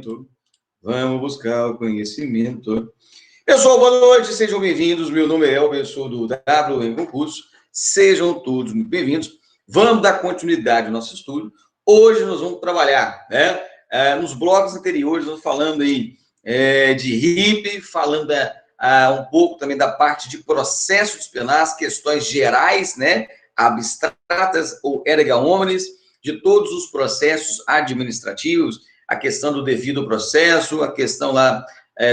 conhecimento. Vamos buscar o conhecimento. Pessoal, boa noite, sejam bem-vindos. Meu nome é Elber, sou do WM Concurso. Sejam todos muito bem-vindos. Vamos dar continuidade ao nosso estudo. Hoje nós vamos trabalhar, né? Nos blocos anteriores, nós falando aí de RIP, falando um pouco também da parte de processo disciplinar, as questões gerais, né? Abstratas ou erga omnes, de todos os processos administrativos, a questão do devido processo, a questão lá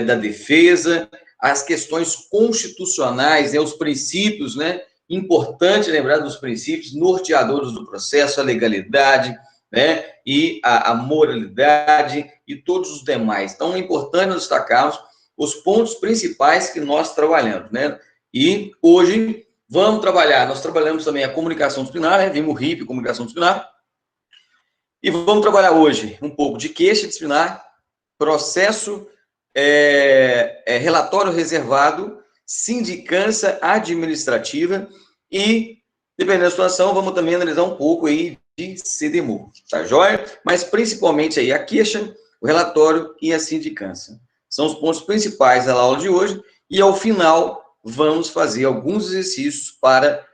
da defesa, as questões constitucionais, né, os princípios, né? Importante lembrar dos princípios norteadores do processo, a legalidade, né? E a moralidade e todos os demais. Então, é importante nós destacarmos os pontos principais que nós trabalhamos, né? E hoje vamos trabalhar, nós trabalhamos também a comunicação disciplinar, né? Vimos o RIP, comunicação disciplinar. E vamos trabalhar hoje um pouco de queixa disciplinar, processo, relatório reservado, sindicância administrativa e, dependendo da situação, vamos também analisar um pouco aí de CDMU, tá joia? Mas principalmente aí a queixa, o relatório e a sindicância. São os pontos principais da aula de hoje e, ao final, vamos fazer alguns exercícios para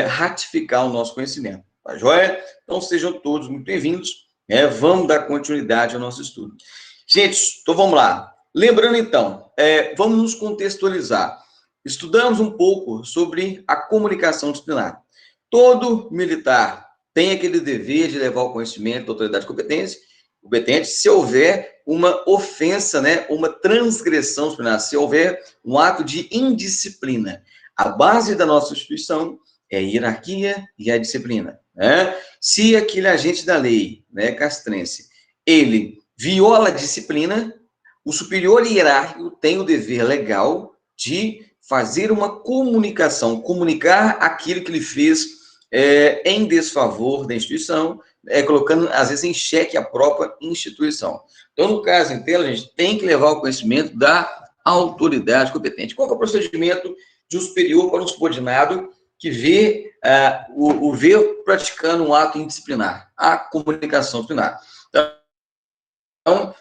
ratificar o nosso conhecimento, tá joia? Então, sejam todos muito bem-vindos, vamos dar continuidade ao nosso estudo. Gente, então vamos lá. Lembrando, então, vamos nos contextualizar. Estudamos um pouco sobre a comunicação disciplinar. Todo militar tem aquele dever de levar o conhecimento da autoridade competente se houver uma ofensa, né, uma transgressão disciplinar, se houver um ato de indisciplina. A base da nossa instituição é a hierarquia e a disciplina, né? Se aquele agente da lei, né, castrense, ele viola a disciplina, o superior hierárquico tem o dever legal de fazer uma comunicação, comunicar aquilo que ele fez em desfavor da instituição, colocando, às vezes, em xeque a própria instituição. Então, no caso inteiro, a gente tem que levar o conhecimento da autoridade competente. Qual é o procedimento de um superior para um subordinado que vê praticando um ato indisciplinar? A comunicação disciplinar. Então,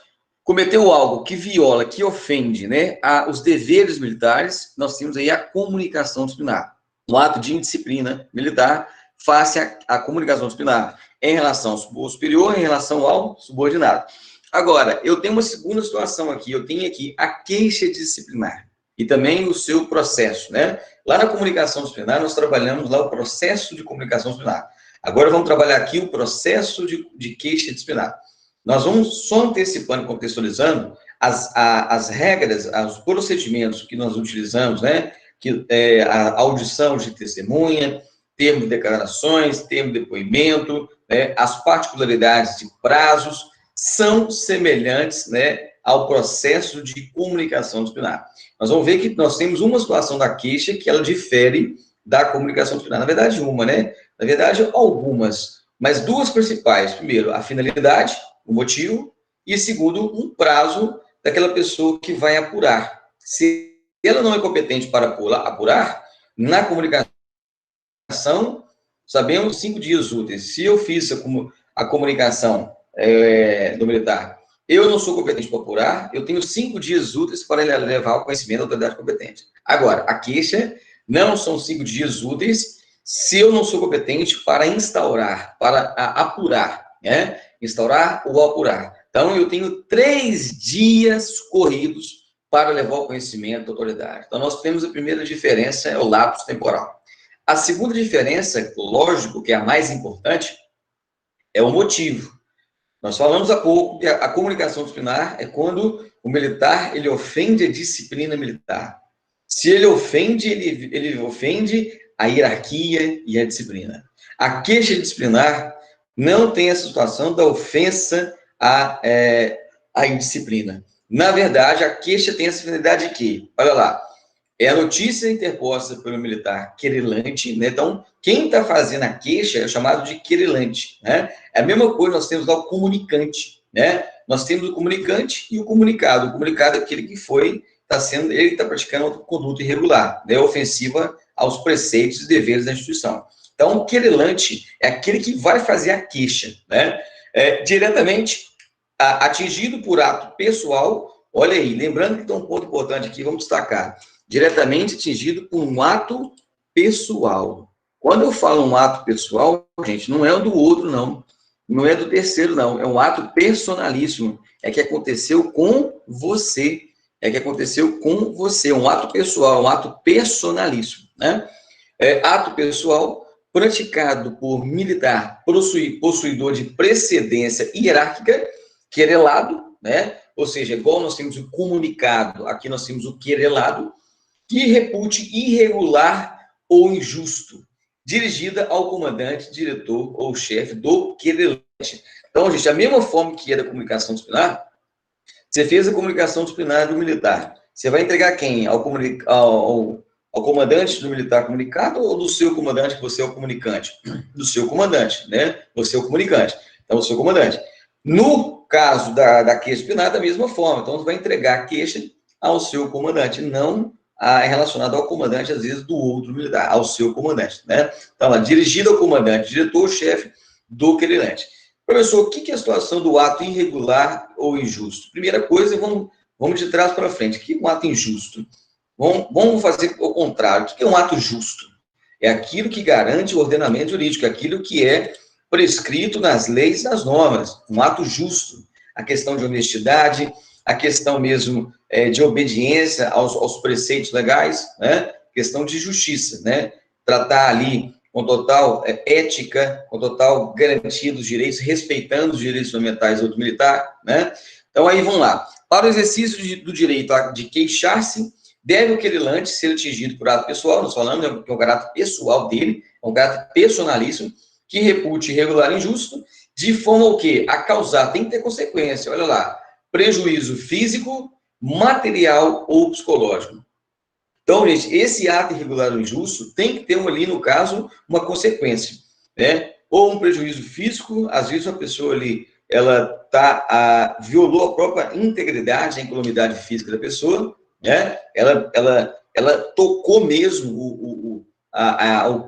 cometeu algo que viola, que ofende, né, os deveres militares, nós temos aí a comunicação disciplinar. Um ato de indisciplina militar face à comunicação disciplinar em relação ao superior, em relação ao subordinado. Agora, eu tenho uma segunda situação aqui, eu tenho aqui a queixa disciplinar e também o seu processo, né? Lá na comunicação disciplinar, nós trabalhamos lá o processo de comunicação disciplinar. Agora vamos trabalhar aqui o processo de queixa disciplinar. Nós vamos só antecipando, contextualizando as regras, os procedimentos que nós utilizamos, né? Que a audição de testemunha, termo de declarações, termo de depoimento, né? As particularidades de prazos são semelhantes, né, ao processo de comunicação disciplinar. Nós vamos ver que nós temos uma situação da queixa que ela difere da comunicação disciplinar. Na verdade, uma, né? Na verdade, algumas, mas duas principais. Primeiro, a finalidade, o motivo, e segundo, um prazo daquela pessoa que vai apurar. Se ela não é competente para apurar, na comunicação, sabemos 5 dias úteis. Se eu fiz a comunicação do militar, eu não sou competente para apurar, eu tenho 5 dias úteis para levar o conhecimento da autoridade competente. Agora, a queixa não são 5 dias úteis se eu não sou competente para instaurar, para apurar, né? Instaurar ou apurar. Então, eu tenho 3 dias corridos para levar o conhecimento da autoridade. Então, nós temos a primeira diferença, é o lapso temporal. A segunda diferença, lógico, que é a mais importante, é o motivo. Nós falamos há pouco que a comunicação disciplinar é quando o militar, ele ofende a disciplina militar. Se ele ofende, ele ofende a hierarquia e a disciplina. A queixa disciplinar não tem essa situação da ofensa à indisciplina. Na verdade, a queixa tem essa finalidade de quê? Olha lá, é a notícia interposta pelo militar querelante, né? Então, quem está fazendo a queixa é chamado de querelante, né? É a mesma coisa, nós temos lá o comunicante, né? Nós temos o comunicante e o comunicado. O comunicado é aquele que ele está praticando uma conduta irregular, né? Ofensiva aos preceitos e deveres da instituição. Então, o querelante é aquele que vai fazer a queixa, né? Diretamente atingido por ato pessoal, olha aí, lembrando que tem um ponto importante aqui, vamos destacar, diretamente atingido por um ato pessoal. Quando eu falo um ato pessoal, gente, não é o do outro, não. Não é do terceiro, não. É um ato personalíssimo. É que aconteceu com você. É que aconteceu com você. Um ato pessoal, um ato personalíssimo, né? Ato pessoal praticado por militar possuidor de precedência hierárquica, querelado, né? Ou seja, igual nós temos o comunicado, aqui nós temos o querelado, que repute irregular ou injusto, dirigida ao comandante, diretor ou chefe do querelante. Então, gente, a mesma forma que é da comunicação disciplinar, você fez a comunicação disciplinar do militar. Você vai entregar quem? Ao comandante do militar comunicado ou do seu comandante, que você é o comunicante? Do seu comandante, né? Você é o comunicante. Então, o seu comandante. No caso da queixa disciplinar, da mesma forma. Então, você vai entregar a queixa ao seu comandante, não relacionado ao comandante, às vezes, do outro militar, ao seu comandante, né? Então, dirigido ao comandante, diretor, chefe do querelante. Professor, o que é a situação do ato irregular ou injusto? Primeira coisa, vamos de trás para frente. O que é um ato injusto? Vamos fazer o contrário. O que é um ato justo? É aquilo que garante o ordenamento jurídico, aquilo que é prescrito nas leis e nas normas. Um ato justo. A questão de honestidade, a questão mesmo de obediência aos preceitos legais, né? Questão de justiça, né? Tratar ali com total ética, com total garantia dos direitos, respeitando os direitos fundamentais do militar, né? Então, aí vamos lá. Para o exercício do direito de queixar-se, deve o querelante ser atingido por ato pessoal, nós falamos que é o caráter pessoal dele, é um caráter personalíssimo, que repute irregular e injusto, de forma o quê? A causar, tem que ter consequência, olha lá, prejuízo físico, material ou psicológico. Então, gente, esse ato irregular ou injusto tem que ter ali, no caso, uma consequência, né? Ou um prejuízo físico, às vezes a pessoa ali, ela violou a própria integridade, a incolumidade física da pessoa, né? Ela tocou mesmo o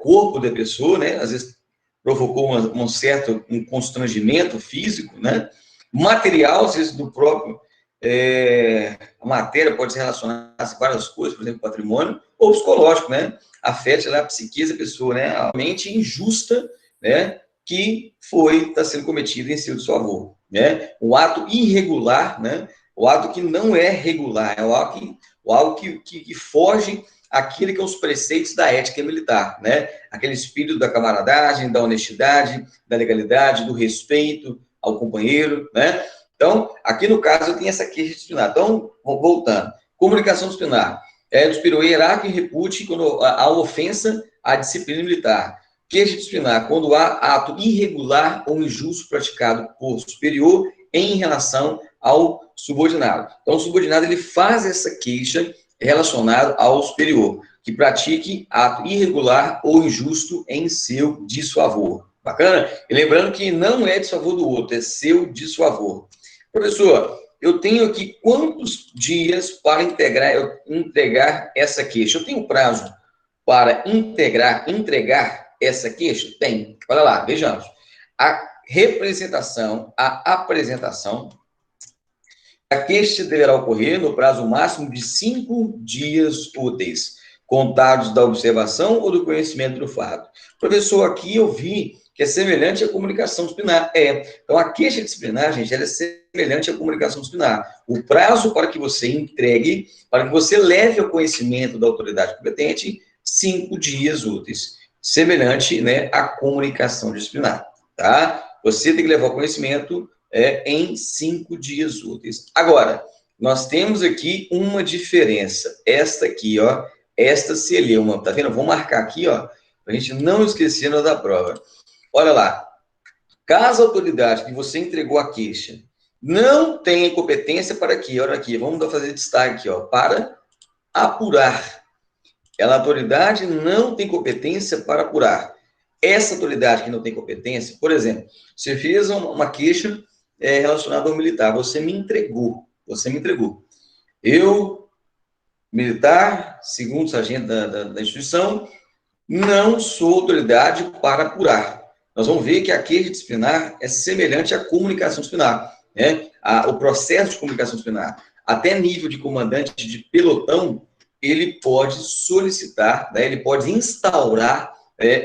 corpo da pessoa, né? Às vezes provocou um certo constrangimento físico, né? Material, às vezes, do próprio a matéria pode se relacionar a várias coisas, por exemplo, patrimônio, ou psicológico, né? Afeta lá a psiquise da pessoa, né? A mente injusta, né? Que está sendo cometido em seu desfavor, né? O ato irregular, né? O ato que não é regular, é o algo que foge aquilo que são os preceitos da ética militar, né? Aquele espírito da camaradagem, da honestidade, da legalidade, do respeito ao companheiro, né? Então, aqui no caso, eu tenho essa queixa disciplinar. Então, voltando. Comunicação disciplinar. Do superior hierárquico e repute quando há ofensa à disciplina militar. Queixa disciplinar, quando há ato irregular ou injusto praticado por superior em relação ao subordinado. Então, o subordinado, ele faz essa queixa relacionada ao superior, que pratique ato irregular ou injusto em seu desfavor. Bacana? E lembrando que não é desfavor do outro, é seu desfavor. Professor, eu tenho aqui quantos dias para entregar essa queixa? Eu tenho prazo para entregar essa queixa? Tem. Olha lá, vejamos. A apresentação da queixa deverá ocorrer no prazo máximo de 5 dias úteis, contados da observação ou do conhecimento do fato. Professor, aqui eu vi que é semelhante à comunicação disciplinar. Então, a queixa disciplinar, gente, ela é semelhante à comunicação disciplinar. O prazo para que você entregue, para que você leve ao conhecimento da autoridade competente, 5 dias úteis. Semelhante, né, à comunicação disciplinar, tá? Você tem que levar ao conhecimento em 5 dias úteis. Agora, nós temos aqui uma diferença. Esta aqui, ó, esta se lê uma, tá vendo? Vou marcar aqui, ó, para a gente não esquecer da prova. Olha lá, caso a autoridade que você entregou a queixa não tenha competência para aqui, olha aqui, vamos fazer destaque aqui, ó, para apurar. A autoridade não tem competência para apurar. Essa autoridade que não tem competência, por exemplo, você fez uma queixa relacionada ao militar, você me entregou. Eu, militar, segundo sargento da instituição, não sou autoridade para apurar. Nós vamos ver que a queixa disciplinar é semelhante à comunicação disciplinar, né? o processo de comunicação disciplinar até nível de comandante de pelotão, ele pode solicitar, né, ele pode instaurar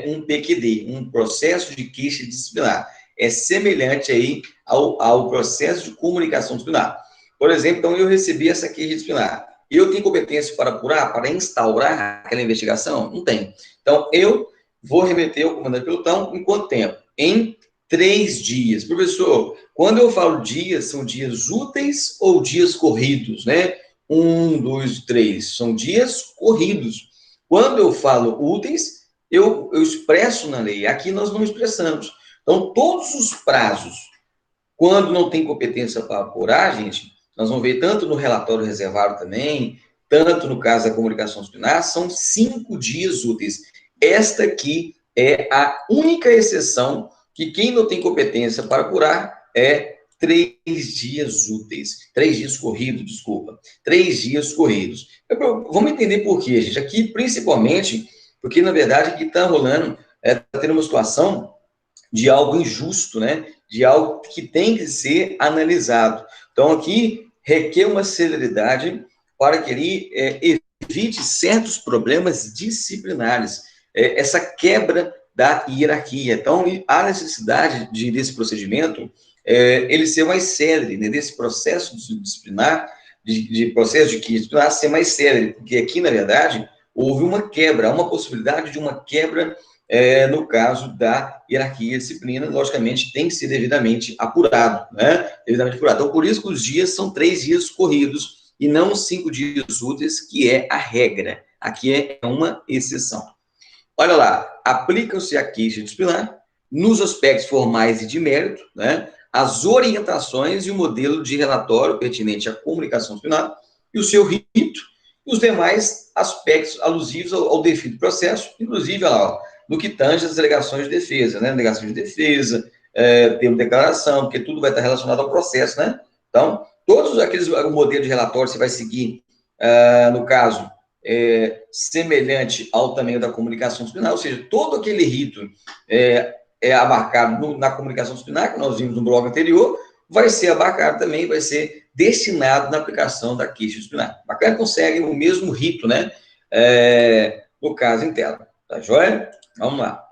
um PQD, um processo de queixa disciplinar. É semelhante aí ao processo de comunicação disciplinar. Por exemplo, então, eu recebi essa queixa disciplinar. Eu tenho competência para apurar, para instaurar aquela investigação? Não tenho. Então, eu vou remeter ao comandante de pelotão em quanto tempo? Em 3 dias. Professor, quando eu falo dias, são dias úteis ou dias corridos, né? 1, 2, 3. São dias corridos. Quando eu falo úteis, eu expresso na lei. Aqui nós não expressamos. Então, todos os prazos, quando não tem competência para apurar, gente, nós vamos ver tanto no relatório reservado também, tanto no caso da comunicação disciplinar, são 5 dias úteis. Esta aqui é a única exceção que quem não tem competência para apurar é 3 dias úteis. 3 dias corridos, desculpa. 3 dias corridos. Vamos entender por quê, gente. Aqui, principalmente, porque, na verdade, aqui está rolando, está tendo uma situação de algo injusto, né? De algo que tem que ser analisado. Então, aqui, requer uma celeridade para que ele evite certos problemas disciplinares. Essa quebra da hierarquia. Então, há necessidade desse procedimento ele ser mais célere, né? Desse processo disciplinar, de processo de queixa disciplinar ser mais célere, porque aqui, na verdade, houve uma quebra, há uma possibilidade de uma quebra no caso da hierarquia e disciplina, logicamente, tem que ser devidamente apurado, né? Devidamente apurado. Então, por isso que os dias são 3 dias corridos e não 5 dias úteis, que é a regra. Aqui é uma exceção. Olha lá, aplicam-se a queixa disciplinar nos aspectos formais e de mérito, né? As orientações e o modelo de relatório pertinente à comunicação disciplinar e o seu rito e os demais aspectos alusivos ao devido processo, inclusive, olha lá, no que tange as delegações de defesa, né? Delegações de defesa, termo de declaração, porque tudo vai estar relacionado ao processo, né? Então, todos aqueles modelos de relatório você vai seguir, no caso, semelhante ao tamanho da comunicação disciplinar, ou seja, todo aquele rito é abarcado na comunicação disciplinar, que nós vimos no bloco anterior, vai ser abarcado também, vai ser destinado na aplicação da queixa disciplinar. Bacana, consegue o mesmo rito, né? No caso interno. Tá joia? Vamos lá.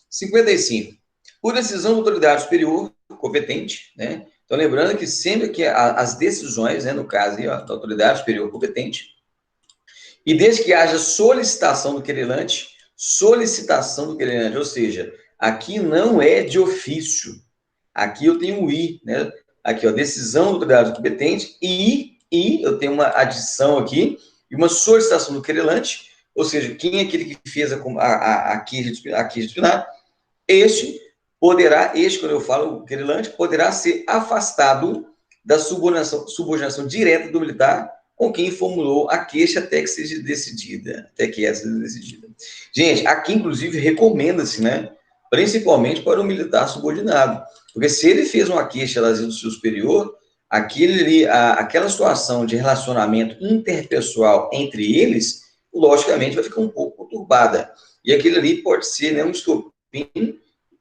55. Por decisão da autoridade superior competente, né? Então, lembrando que sempre que as decisões, né, no caso aí, ó, da autoridade superior competente, e desde que haja solicitação do querelante, ou seja, aqui não é de ofício. Aqui eu tenho o I, né? Aqui, ó, decisão da autoridade competente e eu tenho uma adição aqui e uma solicitação do querelante, ou seja, quem é aquele que fez a queixa disciplinar, quando eu falo o querelante, poderá ser afastado da subordinação direta do militar com quem formulou a queixa até que seja decidida, Gente, aqui, inclusive, recomenda-se, né? Principalmente para o militar subordinado. Porque se ele fez uma queixa lá do seu superior, aquela situação de relacionamento interpessoal entre eles, logicamente, vai ficar um pouco conturbada. E aquilo ali pode ser, né, um estopim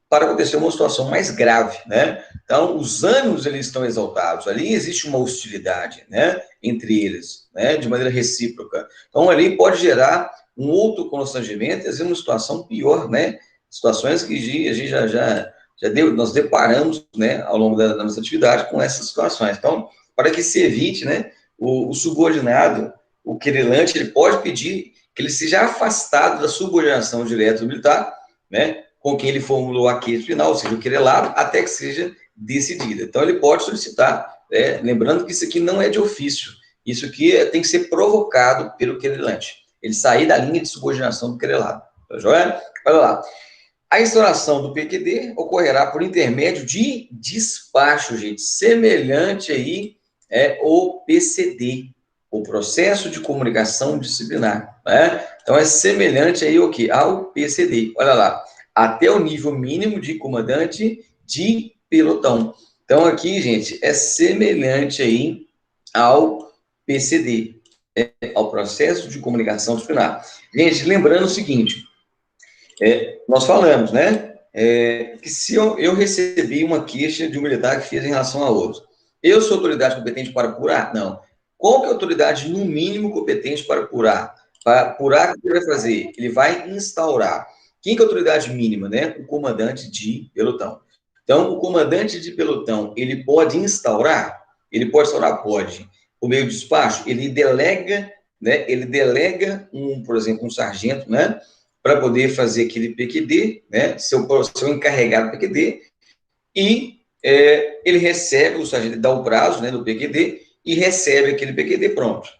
para acontecer uma situação mais grave, né? Então, os ânimos, eles estão exaltados. Ali existe uma hostilidade, né, entre eles, né, de maneira recíproca. Então, ali pode gerar um outro constrangimento, às vezes uma situação pior, né? Situações que a gente nós deparamos, né, ao longo da nossa atividade com essas situações. Então, para que se evite, né, o subordinado, o querelante, ele pode pedir que ele seja afastado da subordinação direta do militar, né, com quem ele formulou a queixa final, ou seja, o querelado, até que seja decidida. Então, ele pode solicitar, lembrando que isso aqui não é de ofício, isso aqui tem que ser provocado pelo querelante, ele sair da linha de subordinação do querelado. Tá joia? Olha lá. A instauração do PQD ocorrerá por intermédio de despacho, gente, semelhante aí ao PCD, o processo de comunicação disciplinar, né? Então, é semelhante aí ao quê? Ao PCD. Olha lá, até o nível mínimo de comandante de pelotão. Então, aqui, gente, é semelhante aí ao PCD, ao processo de comunicação disciplinar. Gente, lembrando o seguinte, nós falamos, né, que se eu recebi uma queixa de um militar que fez em relação a outro, Eu sou autoridade competente para apurar? Não. Qual que é a autoridade, no mínimo, competente para apurar? Para apurar, o que ele vai fazer? Ele vai instaurar. Quem que é a autoridade mínima, né? O comandante de pelotão. Então, o comandante de pelotão, ele pode instaurar? Ele pode instaurar? Pode. Por meio de despacho, ele delega, né? Ele delega, por exemplo, um sargento, né? Para poder fazer aquele PQD, né? Seu encarregado do PQD, e ele recebe, o sargento dá o prazo, né, do PQD, e recebe aquele PQD pronto. O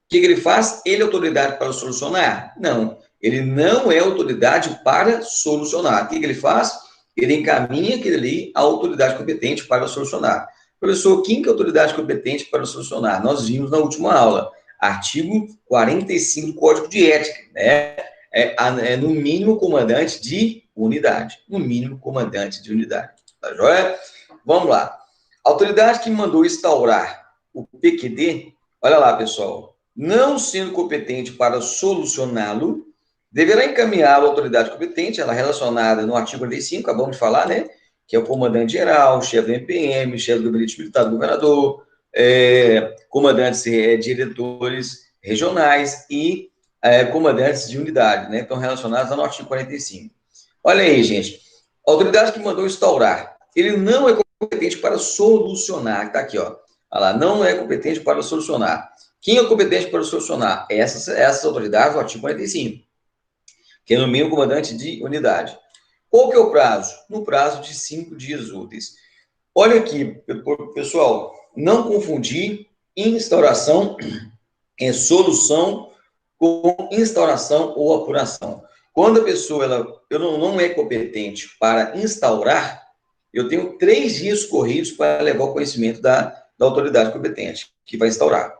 que ele faz? Ele é autoridade para solucionar? Não. Ele não é autoridade para solucionar. O que ele faz? Ele encaminha aquele ali à autoridade competente para solucionar. Professor, quem que é a autoridade competente para solucionar? Nós vimos na última aula. Artigo 45 do Código de Ética, né? No mínimo comandante de unidade. No mínimo comandante de unidade. Tá joia? Vamos lá. A autoridade que mandou instaurar o PQD, olha lá, pessoal, não sendo competente para solucioná-lo, deverá encaminhá-lo à autoridade competente, ela relacionada no artigo 45, acabamos de falar, né? Que é o comandante-geral, chefe do MPM, chefe do gabinete militar do governador, comandantes, diretores regionais e comandantes de unidade, né? Estão relacionados no artigo 45. Olha aí, gente. A autoridade que mandou instaurar, ele não é competente para solucionar. Está aqui, ó. Olha lá, não é competente para solucionar. Quem é competente para solucionar? Essas autoridades do artigo 45, que é no mínimo comandante de unidade. Qual que é o prazo? No prazo de 5 dias úteis. Olha aqui, pessoal, não confundir instauração solução com instauração ou apuração. Quando a pessoa não é competente para instaurar, eu tenho 3 dias corridos para levar o conhecimento da autoridade competente, que vai instaurar.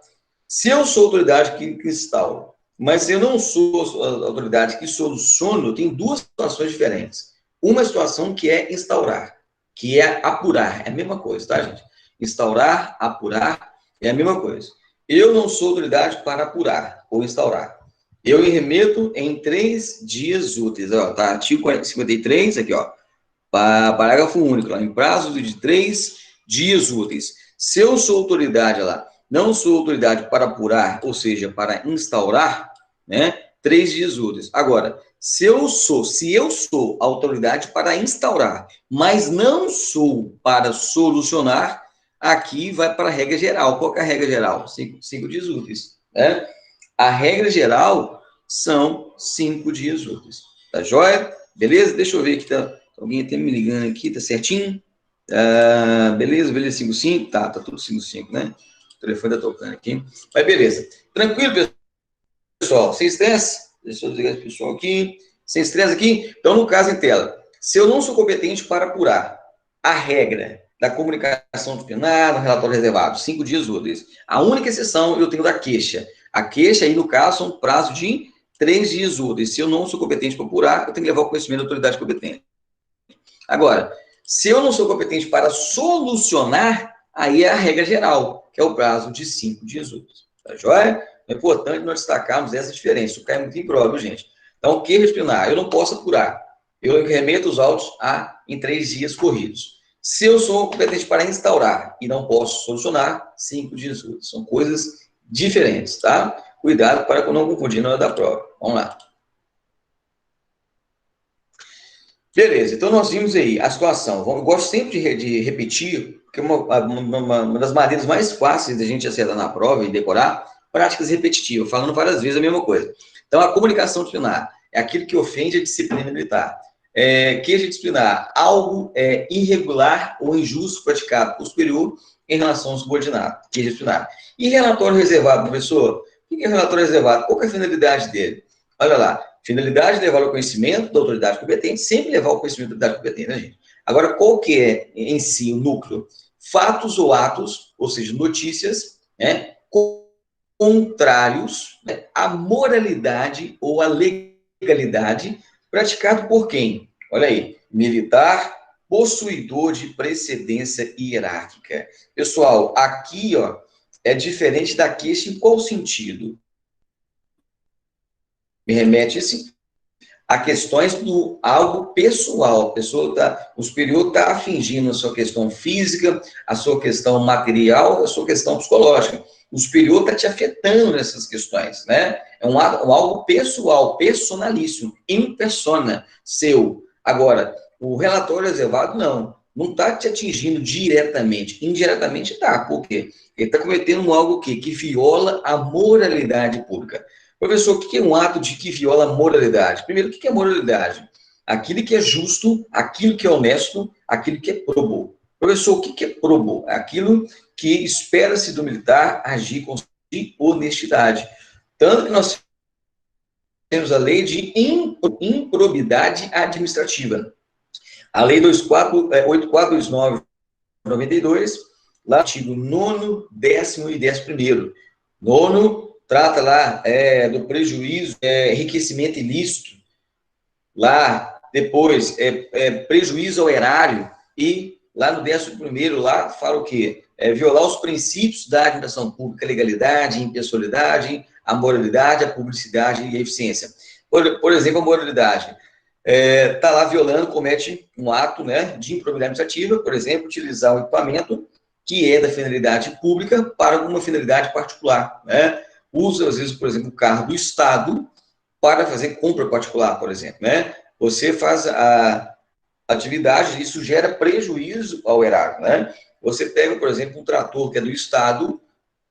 Se eu sou autoridade que instauro, mas eu não sou a autoridade que soluciono, eu tenho 2 situações diferentes. Uma situação que é instaurar, que é apurar, é a mesma coisa, tá, gente? Instaurar, apurar, é a mesma coisa. Eu não sou autoridade para apurar ou instaurar. Eu me remeto em 3 dias úteis. Ó, tá? Artigo 53, aqui, ó. Parágrafo único, lá, em prazo de 3 dias úteis. Se eu sou autoridade lá, não sou autoridade para apurar, ou seja, para instaurar, né? 3 dias úteis. Agora, se eu sou autoridade para instaurar, mas não sou para solucionar, aqui vai para a regra geral. Qual que é a regra geral? 5 dias úteis, né? A regra geral são 5 dias úteis. Tá joia? Beleza? Deixa eu ver aqui, tá? Alguém até me ligando aqui, tá certinho? Beleza, 55? Tá tudo 55, né? O telefone tá tocando aqui. Mas beleza. Tranquilo, pessoal? Sem estresse? Deixa eu desligar esse pessoal aqui. Sem estresse aqui? Então, no caso em tela, se eu não sou competente para apurar a regra da comunicação disciplinar, no relatório reservado, 5 dias úteis. A única exceção eu tenho da queixa. A queixa aí, no caso, são um prazo de 3 dias úteis. Se eu não sou competente para apurar, eu tenho que levar o conhecimento da autoridade competente. Agora, se eu não sou competente para solucionar, aí é a regra geral, que é o prazo de 5 dias úteis. Tá joia? É importante nós destacarmos essa diferença. Isso cai muito em prova, gente. Então, o que disciplinar? Eu não posso apurar. Eu remeto os autos em 3 dias corridos. Se eu sou competente para instaurar e não posso solucionar, 5 dias úteis. São coisas diferentes, tá? Cuidado para não confundir na hora da prova. Vamos lá. Beleza, então nós vimos aí a situação. Eu gosto sempre de repetir, porque uma das maneiras mais fáceis da gente acertar na prova e decorar, práticas repetitivas, falando várias vezes a mesma coisa. Então, a comunicação disciplinar é aquilo que ofende a disciplina militar. Queixa disciplinar, algo irregular ou injusto praticado por superior em relação ao subordinado. Queixa disciplinar. E relatório reservado, professor? O que é relatório reservado? Qual é a finalidade dele? Olha lá. Finalidade de levar o conhecimento da autoridade competente, sempre levar o conhecimento da autoridade competente, né, gente? Agora, qual que é em si o núcleo? Fatos ou atos, ou seja, notícias, né, contrários, né, à moralidade ou à legalidade praticado por quem? Olha aí, militar, possuidor de precedência hierárquica. Pessoal, aqui, ó, é diferente da queixa em qual sentido? Me remete assim, a questões do algo pessoal. O superior está afingindo a sua questão física, a sua questão material, a sua questão psicológica. O superior está te afetando nessas questões, né? É um algo pessoal, personalíssimo, in persona, seu. Agora, o relatório reservado, não está te atingindo diretamente. Indiretamente está, por quê? Ele está cometendo algo que viola a moralidade pública. Professor, o que é um ato que viola a moralidade? Primeiro, o que é moralidade? Aquilo que é justo, aquilo que é honesto, aquilo que é probo. Professor, o que é probo? Aquilo que espera-se do militar agir com honestidade. Tanto que nós temos a lei de improbidade administrativa. A lei 8429/92, lá artigo 9º, 10º e 11º. Nono, trata lá do prejuízo, enriquecimento ilícito. Lá, depois, prejuízo ao erário. E lá no 11º, lá fala o quê? Violar os princípios da administração pública, a legalidade, a impessoalidade, a moralidade, a publicidade e a eficiência. Por exemplo, a moralidade. Está lá violando, comete um ato, né, de improbidade administrativa, por exemplo, utilizar o equipamento que é da finalidade pública para alguma finalidade particular, né? Usa, às vezes, por exemplo, o carro do Estado para fazer compra particular, por exemplo, né? Você faz a atividade, isso gera prejuízo ao erário, né? Você pega, por exemplo, um trator que é do Estado,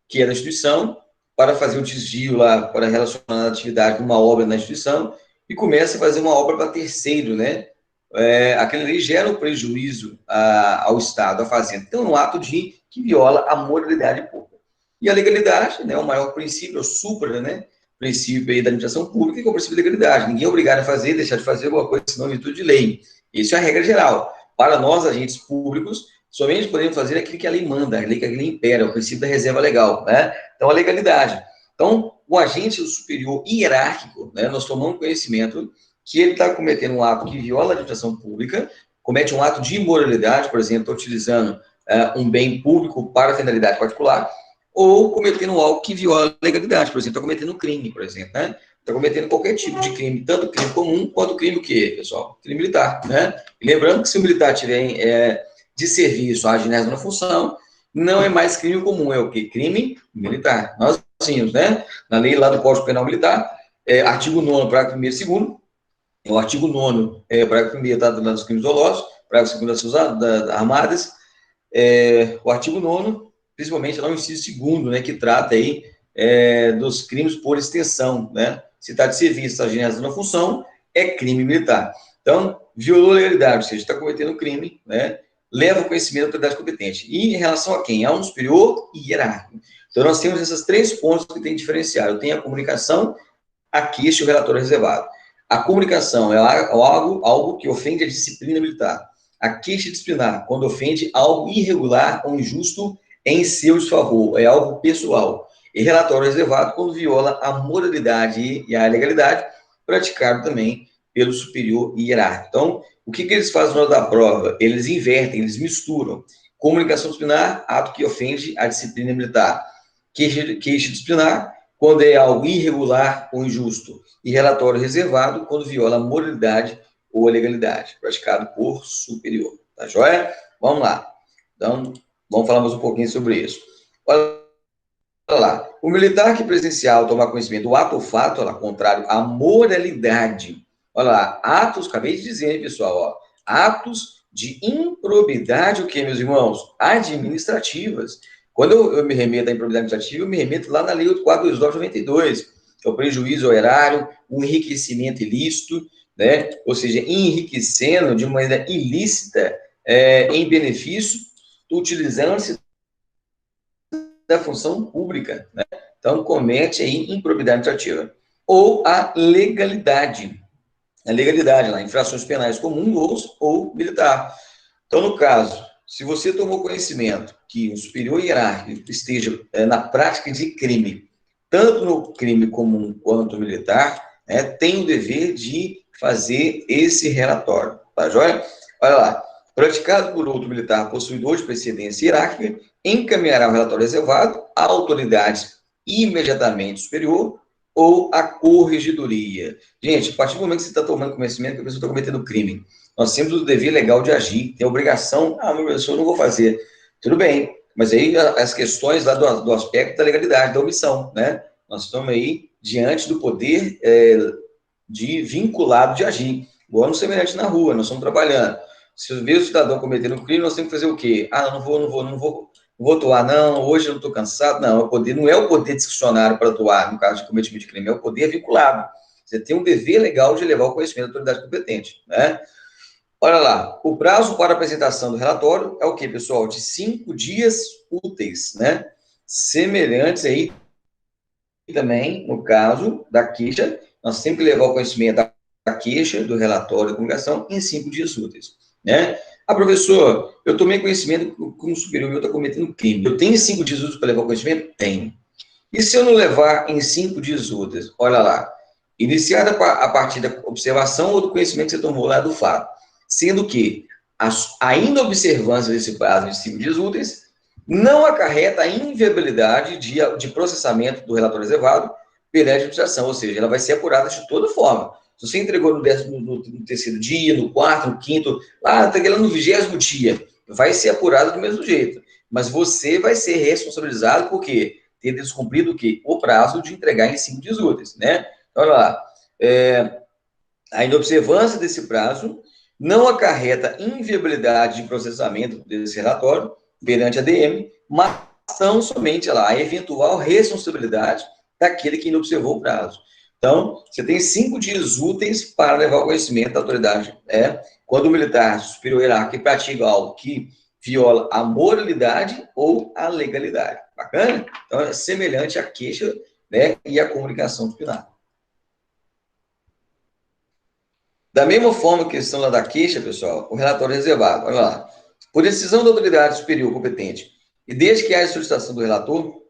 que é da instituição, para fazer um desvio lá, para relacionar a atividade com uma obra na instituição, e começa a fazer uma obra para terceiro, né? Aquilo ali gera um prejuízo ao Estado, à Fazenda. Então, é um ato que viola a moralidade pública. E a legalidade, né, o maior princípio, é o supra, né, princípio aí da administração pública, que é o princípio de legalidade. Ninguém é obrigado a fazer, deixar de fazer alguma coisa, senão em virtude de lei. Isso é a regra geral. Para nós, agentes públicos, somente podemos fazer aquilo que a lei manda, a lei que a lei impera, o princípio da reserva legal, né? Então, a legalidade. Então, o agente superior hierárquico, né, nós tomamos conhecimento que ele está cometendo um ato que viola a administração pública, comete um ato de imoralidade, por exemplo, está utilizando um bem público para finalidade particular, ou cometendo algo que viola a legalidade, por exemplo, está cometendo um crime, por exemplo, né? Está cometendo qualquer tipo de crime, tanto crime comum quanto crime o quê, pessoal? Crime militar, né? E lembrando que se o militar tiver de serviço a agindo na função, não é mais crime comum, é o quê? Crime militar. Nós tínhamos, né? Na lei lá do Código Penal Militar, artigo 9º, parágrafo 1º e 2º, o artigo 9º, parágrafo 1º, está dos crimes dolosos, parágrafo 2º das Forças Armadas, o artigo 9º, principalmente lá no inciso 2º, né, que trata aí dos crimes por extensão, né? Se está de serviço, está agindo na função, é crime militar. Então, violou a legalidade, ou seja, está cometendo um crime, né? Leva o conhecimento da autoridade competente. E em relação a quem? A um superior e hierárquico. Então, nós temos esses 3 pontos que tem que diferenciar. Eu tenho a comunicação, a queixa e o relatório reservado. A comunicação é algo que ofende a disciplina militar. A queixa disciplinar, quando ofende algo irregular ou injusto em seu desfavor, é algo pessoal. E relatório reservado, quando viola a moralidade e a legalidade, praticado também pelo superior hierárquico. Então, o que eles fazem na hora da prova? Eles invertem, eles misturam. Comunicação disciplinar, ato que ofende a disciplina militar. Queixa disciplinar, quando é algo irregular ou injusto. E relatório reservado, quando viola a moralidade ou a legalidade, praticado por superior. Tá joia? Vamos lá. Então, vamos falar mais um pouquinho sobre isso. Olha lá. O militar que presencial tomar conhecimento do ato ou fato, olha lá, contrário à moralidade. Olha lá, atos, acabei de dizer, hein, pessoal, ó, atos de improbidade, o que, meus irmãos? Administrativas. Quando eu me remeto à improbidade administrativa, eu me remeto lá na Lei 8429/92, que é o prejuízo ao erário, o enriquecimento ilícito, né? Ou seja, enriquecendo de maneira ilícita em benefício, utilizando-se da função pública, né? Então, comete aí improbidade administrativa. Ou a legalidade lá, infrações penais comuns ou militar. Então, no caso, se você tomou conhecimento que um superior hierárquico esteja na prática de crime, tanto no crime comum quanto no militar, né, tem o dever de fazer esse relatório, tá joia? Olha lá, praticado por outro militar possuidor de precedência hierárquica, encaminhará o relatório reservado à autoridade imediatamente superior ou a corregedoria? Gente, a partir do momento que você está tomando conhecimento que a pessoa está cometendo crime, nós temos o dever legal de agir, tem a obrigação, meu professor, eu não vou fazer. Tudo bem, mas aí as questões lá do aspecto da legalidade, da omissão, né? Nós estamos aí diante do poder de vinculado de agir. Igual no semelhante na rua, nós estamos trabalhando. Se vê o cidadão cometendo um crime, nós temos que fazer o quê? Não vou atuar, não, hoje eu não estou cansado, não. Não é o poder discricionário para atuar no caso de cometimento de crime, é o poder vinculado. Você tem um dever legal de levar o conhecimento da autoridade competente, né? Olha lá, o prazo para apresentação do relatório é o quê, pessoal? De 5 dias úteis, né? Semelhantes aí também, no caso da queixa, nós temos que levar o conhecimento da queixa, do relatório da comunicação, em 5 dias úteis, né? Professor, eu tomei conhecimento que um superior meu está cometendo crime. Eu tenho 5 dias úteis para levar o conhecimento? Tenho. E se eu não levar em 5 dias úteis? Olha lá, iniciada a partir da observação ou do conhecimento que você tomou lá do fato, sendo que a inobservância desse prazo de 5 dias úteis não acarreta a inviabilidade de processamento do relatório reservado perante a administração, ou seja, ela vai ser apurada de toda forma. Se você entregou no 13º dia, no 4º, no 5º, entreguei lá no 20º dia, vai ser apurada do mesmo jeito. Mas você vai ser responsabilizado por quê? Ter descumprido o quê? O prazo de entregar em 5 dias úteis, né? Então, olha lá. A inobservância desse prazo não acarreta inviabilidade de processamento desse relatório perante a DM, mas tão somente a eventual responsabilidade daquele que inobservou o prazo. Então, você tem 5 dias úteis para levar o conhecimento da autoridade. Quando o militar superior hierárquico pratica algo que viola a moralidade ou a legalidade. Bacana? Então, é semelhante à queixa, né, e à comunicação disciplinar. Da mesma forma que a questão lá da queixa, pessoal, o relatório reservado. Olha lá. Por decisão da autoridade superior competente, e desde que haja solicitação do relator,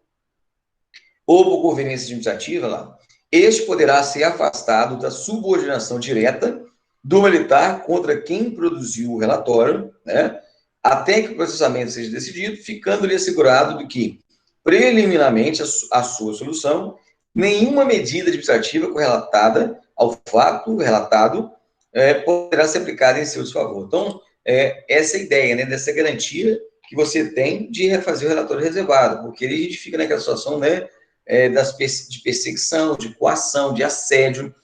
ou por conveniência administrativa, este poderá ser afastado da subordinação direta do militar contra quem produziu o relatório, né, até que o processamento seja decidido, ficando-lhe assegurado de que, preliminarmente a sua solução, nenhuma medida administrativa correlatada ao fato relatado poderá ser aplicada em seu desfavor. Então, essa é a ideia, né, dessa garantia que você tem de refazer o relatório reservado, porque aí a gente fica naquela situação, né, de perseguição, de coação, de assédio,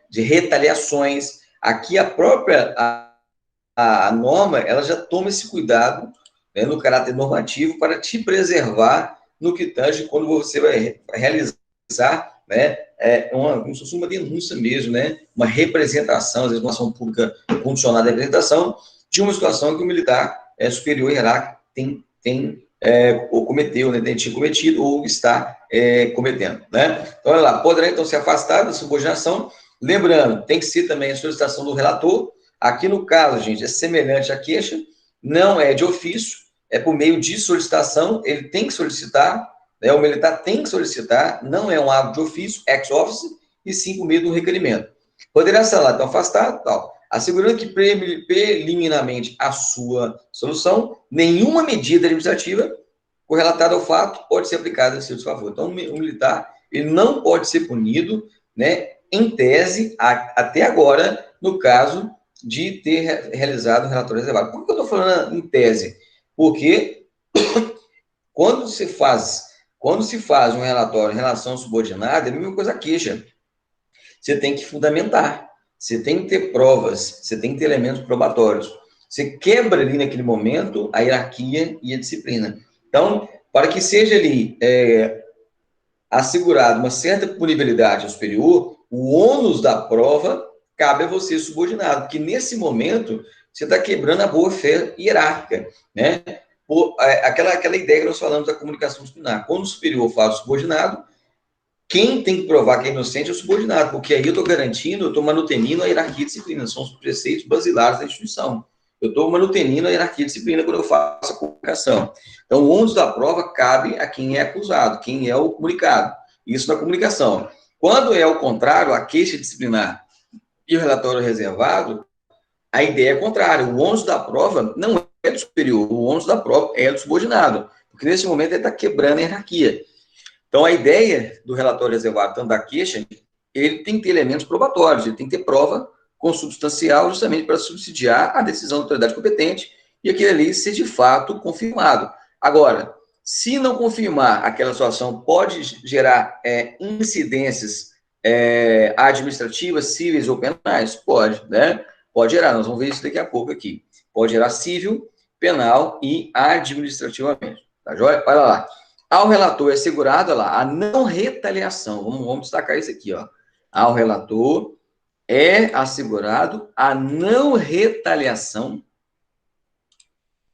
de retaliações. Aqui a própria a norma, ela já toma esse cuidado, né, no caráter normativo para te preservar no que tange quando você vai realizar, né, como se fosse uma denúncia mesmo, né, uma representação, às vezes uma ação pública condicionada à representação de uma situação que o militar superior hierárquico tem ou cometeu, né, tinha cometido ou está cometendo, né? Então, olha lá, poderá então ser afastado da subordinação, lembrando, tem que ser também a solicitação do relator. Aqui no caso, gente, é semelhante à queixa, não é de ofício, é por meio de solicitação, ele tem que solicitar, né, o militar tem que solicitar, não é um ato de ofício, ex office, e sim por meio do requerimento. Poderá ser lá, então, afastado, tal, assegurando que preliminarmente a sua solução, nenhuma medida administrativa correlatada ao fato pode ser aplicada em seu desfavor. Então, o militar, ele não pode ser punido, né, em tese, até agora, no caso de ter realizado o relatório reservado. Por que eu estou falando em tese? Porque quando se faz um relatório em relação subordinada, é a mesma coisa a queixa. Você tem que fundamentar, você tem que ter provas, você tem que ter elementos probatórios. Você quebra ali naquele momento a hierarquia e a disciplina. Então, para que seja ali assegurado uma certa punibilidade ao superior, o ônus da prova cabe a você subordinado, porque nesse momento você está quebrando a boa-fé hierárquica, né? Aquela ideia que nós falamos da comunicação disciplinar. Quando o superior faz o subordinado, quem tem que provar que é inocente é o subordinado, porque aí eu estou garantindo, eu estou manutenindo a hierarquia e disciplina, são os preceitos basilares da instituição. Eu estou manutenindo a hierarquia e disciplina quando eu faço a comunicação. Então, o ônus da prova cabe a quem é acusado, quem é o comunicado. Isso na comunicação. Quando é o contrário, a queixa disciplinar e o relatório reservado, a ideia é contrária. O ônus da prova não é do superior, o ônus da prova é do subordinado, porque nesse momento ele está quebrando a hierarquia. Então, a ideia do relatório reservado, tanto da queixa, ele tem que ter elementos probatórios, ele tem que ter prova consubstancial justamente para subsidiar a decisão da autoridade competente e aquele ali ser de fato confirmado. Agora, se não confirmar aquela situação, pode gerar incidências administrativas, cíveis ou penais? Pode, né? Pode gerar, nós vamos ver isso daqui a pouco aqui. Pode gerar civil, penal e administrativamente. Tá joia? Olha lá. Ao relator é assegurado lá, a não retaliação. Vamos destacar isso aqui, ó. Ao relator é assegurado a não retaliação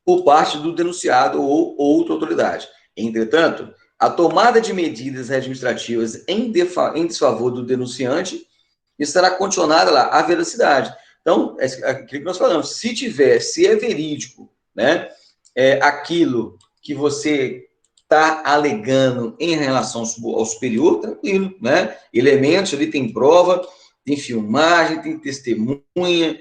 por parte do denunciado ou outra autoridade. Entretanto, a tomada de medidas administrativas em desfavor do denunciante estará condicionada lá à veracidade. Então, é aquilo que nós falamos, se é verídico, né, aquilo que você está alegando em relação ao superior, tranquilo, né? Elementos ali tem prova, tem filmagem, tem testemunha,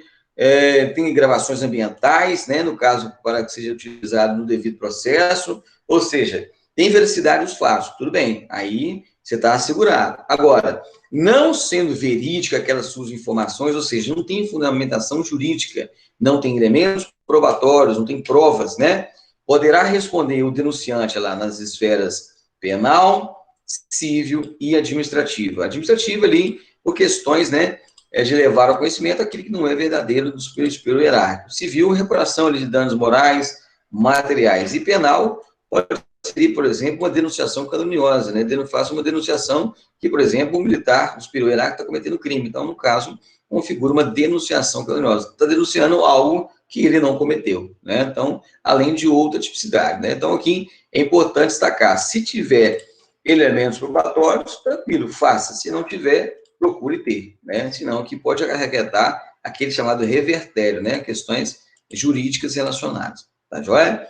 tem gravações ambientais, né? No caso, para que seja utilizado no devido processo, ou seja, tem veracidade dos fatos, tudo bem, aí você está assegurado. Agora, não sendo verídica aquelas suas informações, ou seja, não tem fundamentação jurídica, não tem elementos probatórios, não tem provas, né? Poderá responder o denunciante lá nas esferas penal, civil e administrativa. Administrativa ali, por questões, né, de levar ao conhecimento aquilo que não é verdadeiro do superior hierárquico. Civil, reparação ali de danos morais, materiais. E penal, pode ser, por exemplo, uma denunciação caluniosa, né? Faça uma denunciação que, por exemplo, o militar, o superior hierárquico, está cometendo crime. Então, no caso, configura uma denunciação caluniosa. Está denunciando algo que ele não cometeu, né? Então, além de outra tipicidade, né? Então, aqui é importante destacar, se tiver elementos probatórios, tranquilo, faça. Se não tiver, procure ter, né? Senão, aqui pode acarretar aquele chamado revertério, né? Questões jurídicas relacionadas, tá joia?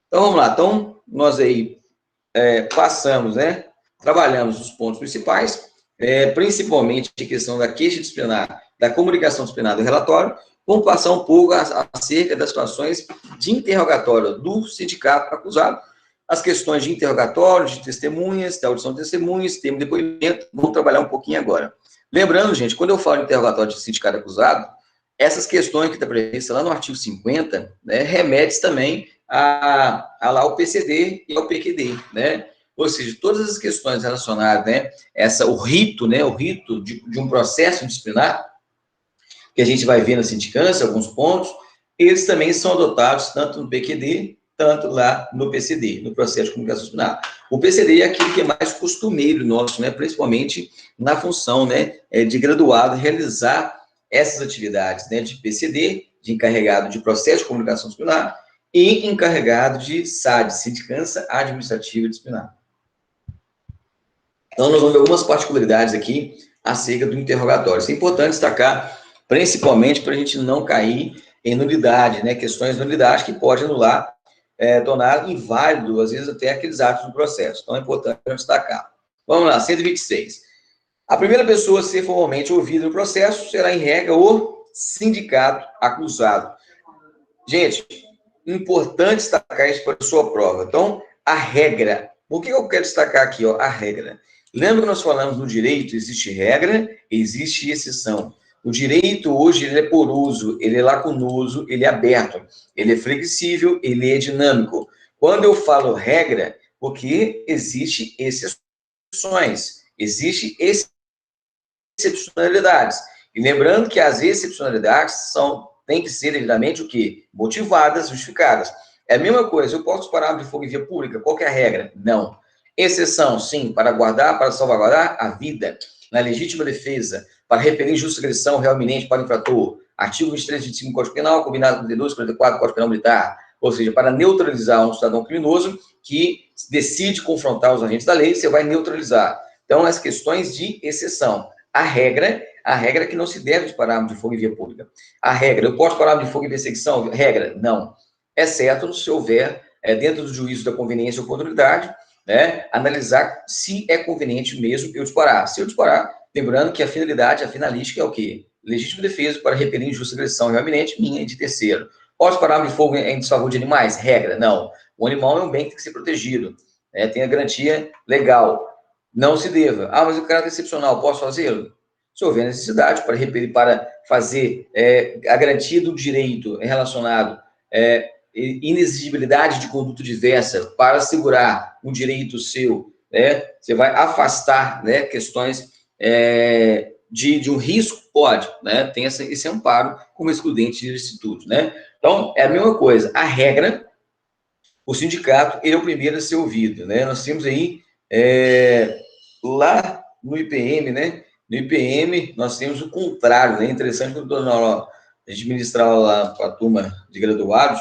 Então, vamos lá. Então, nós aí passamos, né? Trabalhamos os pontos principais, principalmente a questão da queixa disciplinar, da comunicação disciplinar do relatório. Vamos passar um pouco acerca das situações de interrogatório do sindicato acusado, as questões de interrogatório, de testemunhas, da audição de testemunhas, termo de depoimento, vamos trabalhar um pouquinho agora. Lembrando, gente, quando eu falo de interrogatório de sindicato acusado, essas questões que está prevista lá no artigo 50, né, remete também lá ao PCD e ao PQD, né? Ou seja, todas as questões relacionadas, né, o rito de um processo disciplinar, que a gente vai ver na sindicância, alguns pontos, eles também são adotados tanto no PQD, tanto lá no PCD, no processo de comunicação disciplinar. O PCD é aquele que é mais costumeiro nosso, né, principalmente na função, né, de graduado realizar essas atividades, né, de PCD, de encarregado de processo de comunicação disciplinar, e encarregado de SAD, sindicância administrativa disciplinar. Então, nós vamos ver algumas particularidades aqui acerca do interrogatório. Isso é importante destacar, principalmente para a gente não cair em nulidade, né? Questões de nulidade que pode anular, tornar inválido, às vezes, até aqueles atos do processo. Então, é importante destacar. Vamos lá, 126. A primeira pessoa a ser formalmente ouvida no processo será, em regra, o sindicato acusado. Gente, importante destacar isso para a sua prova. Então, a regra. Por que eu quero destacar aqui, ó, a regra? Lembra que nós falamos no direito, existe regra, existe exceção. O direito hoje ele é poroso, ele é lacunoso, ele é aberto, ele é flexível, ele é dinâmico. Quando eu falo regra, porque existe exceções, existe excepcionalidades. E lembrando que as excepcionalidades têm que ser devidamente o quê? Motivadas, justificadas. É a mesma coisa, eu posso parar de fogo em via pública? Qual que é a regra? Não. Exceção, sim, para salvaguardar a vida, na legítima defesa, para repelir injusta agressão real iminente para o infrator. Artigo 23 e 25 do Código Penal, combinado com 32 e 44 do Código Penal Militar. Ou seja, para neutralizar um cidadão criminoso que decide confrontar os agentes da lei, você vai neutralizar. Então, as questões de exceção. A regra é que não se deve disparar arma de fogo em via pública. A regra, eu posso parar arma de fogo em perseguição? Regra, não. Exceto se houver, dentro do juízo da conveniência ou oportunidade, né, analisar se é conveniente mesmo eu disparar. Se eu disparar, lembrando que a finalística é o quê? Legítima defesa para repelir injusta agressão real iminente, minha e de terceiro. Posso parar arma de fogo em desfavor de animais? Regra, não. O animal é um bem que tem que ser protegido, né, tem a garantia legal. não se deva. Ah, mas o caráter excepcional, posso fazê-lo? Se houver necessidade para fazer a garantia do direito relacionado inexigibilidade de conduta diversa para assegurar um direito seu, né? Você vai afastar, né, questões de um risco, pode, né? Tem esse amparo como excludente de ilicitude, né? Então, é a mesma coisa. A regra, o sindicato, ele é o primeiro a ser ouvido, né? Nós temos aí, lá no IPM, né? No IPM, nós temos o contrário, né? Interessante quando a gente ministrar lá para a turma de graduados,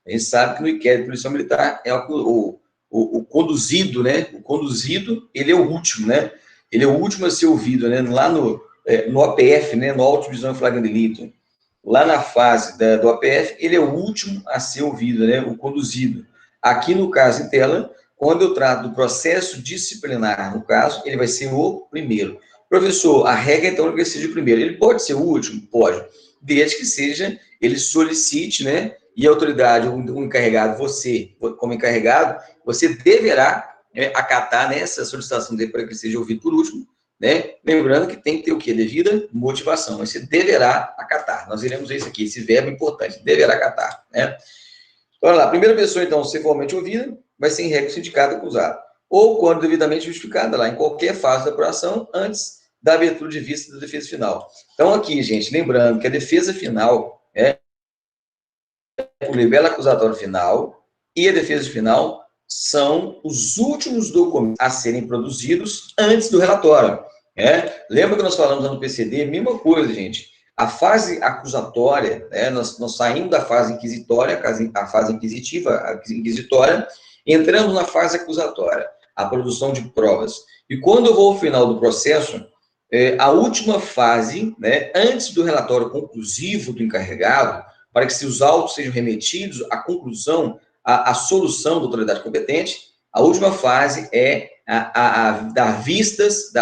a gente sabe que no inquérito de polícia militar é o conduzido, né? O conduzido, ele é o último, né? Ele é o último a ser ouvido, né? Lá no APF, né? No Auto Visão e Flagrante Delito, lá na fase do APF, ele é o último a ser ouvido, né? O conduzido. Aqui no caso em tela, quando eu trato do processo disciplinar, no caso, ele vai ser o primeiro. Professor, a regra então é que ele seja o primeiro. Ele pode ser o último? Pode. Desde que seja, ele solicite, né? E a autoridade, o encarregado, você, como encarregado, você deverá acatar nessa solicitação dele para que ele seja ouvido por último, né? Lembrando que tem que ter o quê? Devida motivação. Mas você deverá acatar. Nós iremos ver isso aqui, esse verbo importante, deverá acatar, né? Então, olha lá, a primeira pessoa, então, se formalmente ouvida, vai ser em regra o sindicato acusado. Ou quando devidamente justificada, lá, em qualquer fase da apuração, antes da abertura de vista da defesa final. Então, aqui, gente, lembrando que a defesa final é o libelo acusatório final e a defesa final são os últimos documentos a serem produzidos antes do relatório. Lembra que nós falamos lá no PCD? Mesma coisa, gente. A fase acusatória, nós saímos da fase inquisitória, a fase inquisitiva, a inquisitória, entramos na fase acusatória, a produção de provas. E quando eu vou ao final do processo, a última fase, né, antes do relatório conclusivo do encarregado, para que se os autos sejam remetidos à conclusão, à solução da autoridade competente, a última fase é dar vistas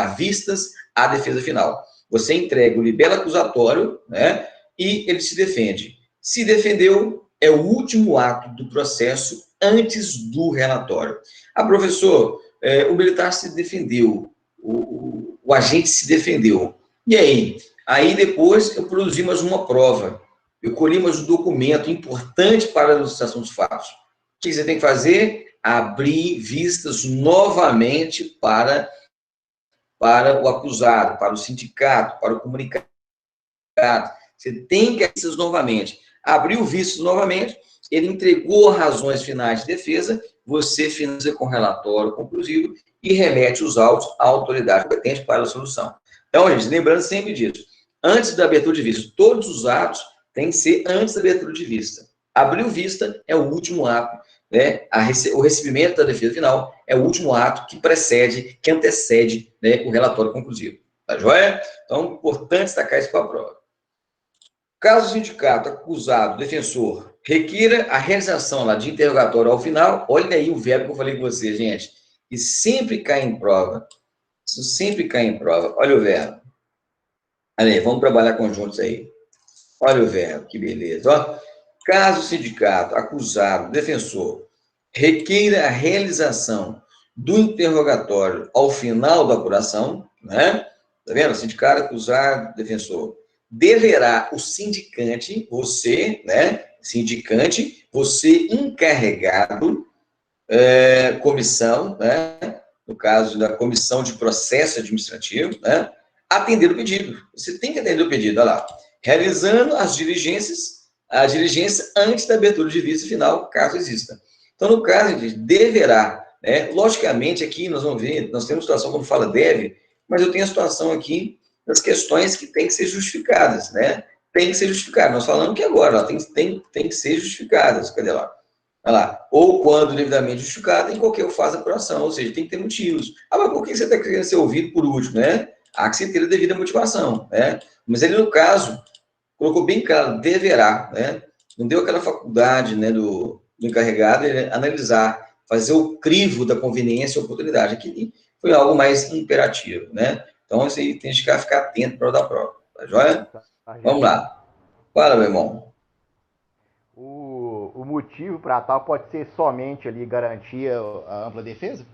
à defesa final. Você entrega o libelo acusatório, né, e ele se defende. Se defendeu, é o último ato do processo antes do relatório. Professor, o militar se defendeu, o agente se defendeu. E aí? Aí depois eu produzi mais uma prova. Eu colhi mais um documento importante para a ilustração dos fatos. O que você tem que fazer? Abrir vistas novamente para o acusado, para o sindicato, para o comunicado. Você tem que abrir vistas novamente. Abriu vistas novamente, ele entregou razões finais de defesa, você finaliza com relatório conclusivo e remete os autos à autoridade competente para a solução. Então, gente, lembrando sempre disso. Antes da abertura de vista, todos os atos têm que ser antes da abertura de vista. Abriu vista é o último ato, né? O recebimento da defesa final é o último ato que precede, que antecede, né, o relatório conclusivo. Tá joia? Então, importante destacar isso para a prova. Caso o sindicato acusado, defensor, requira a realização lá de interrogatório ao final, olha aí o verbo que eu falei com você, gente, que sempre cai em prova. Isso sempre cai em prova. Olha o verbo. Olha aí, vamos trabalhar conjuntos aí. Olha o verbo, que beleza. Ó, caso o sindicato acusado, defensor, requeira a realização do interrogatório ao final da apuração, né? Tá vendo? Sindicato acusado, defensor. Deverá o sindicante, você, né? Sindicante, você encarregado, comissão, né? No caso da comissão de processo administrativo, né? Atender o pedido. Você tem que atender o pedido, olha lá. Realizando a diligência antes da abertura de vista final, caso exista. Então, no caso, gente, deverá, né? Logicamente, aqui nós vamos ver, nós temos situação quando fala deve, mas eu tenho a situação aqui das questões que têm que ser justificadas, né? Tem que ser justificadas. Nós falamos que agora, ó, tem que ser justificadas. Cadê lá? Olha lá. Ou quando devidamente justificado, em qualquer fase da apuração, ou seja, tem que ter motivos. Mas por que você está querendo ser ouvido por último, né? Há que se ter a devida motivação, né? Mas ele, no caso, colocou bem claro, deverá, né? Não deu aquela faculdade, né, do encarregado ele analisar, fazer o crivo da conveniência e oportunidade. Aqui foi algo mais imperativo, né? Então, isso aí tem que ficar atento para dar prova, tá joia? Vamos Sargento, lá. Fala, meu irmão. o motivo para tal pode ser somente ali garantir a ampla defesa?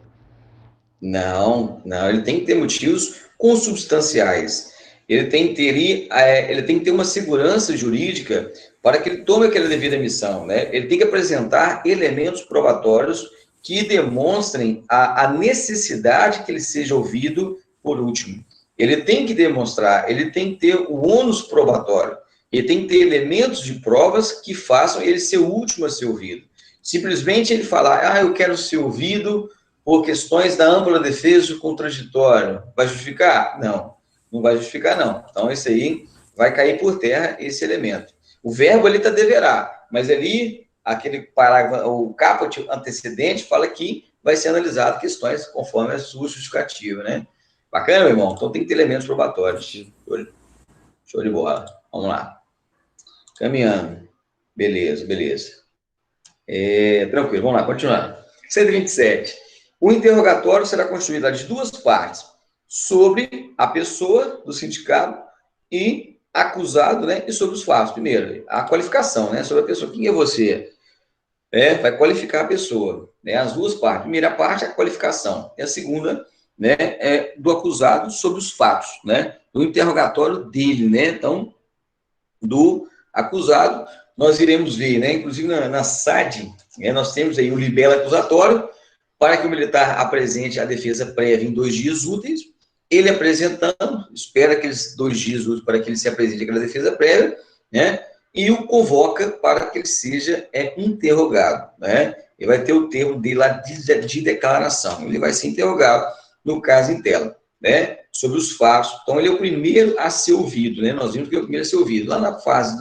Não, ele tem que ter motivos consubstanciais. Ele tem que ter uma segurança jurídica para que ele tome aquela devida missão, né? Ele tem que apresentar elementos probatórios que demonstrem a necessidade que ele seja ouvido por último. Ele tem que demonstrar, ele tem que ter o ônus probatório, ele tem que ter elementos de provas que façam ele ser o último a ser ouvido. Simplesmente ele falar, eu quero ser ouvido por questões da ampla defesa do contraditório. Vai justificar? Não vai justificar, não. Então, esse aí vai cair por terra, esse elemento. O verbo ali está deverá, mas ali, aquele parágrafo, o caput antecedente fala que vai ser analisado questões conforme a sua justificativa, né? Bacana, meu irmão? Então, tem que ter elementos probatórios. Show de bola. Vamos lá. Caminhando. Beleza. Tranquilo, vamos lá, continuando. 127. O interrogatório será constituído de duas partes, sobre a pessoa do sindicato e acusado, né, e sobre os fatos. Primeiro, a qualificação, né, sobre a pessoa. Quem é você? Vai qualificar a pessoa, né, as duas partes. A primeira parte é a qualificação, e a segunda, né, é do acusado sobre os fatos, né, do interrogatório dele, né, então, do acusado, nós iremos ver, né, inclusive na SAD, né, nós temos aí o libelo acusatório, para que o militar apresente a defesa prévia em 2 dias úteis, ele apresentando, espera aqueles 2 dias úteis para que ele se apresente aquela defesa prévia, né, e o convoca para que ele seja interrogado, né, ele vai ter o termo dele lá de declaração, ele vai ser interrogado, no caso em tela, né, sobre os fatos. Então, ele é o primeiro a ser ouvido, né, nós vimos que ele é o primeiro a ser ouvido. Lá na fase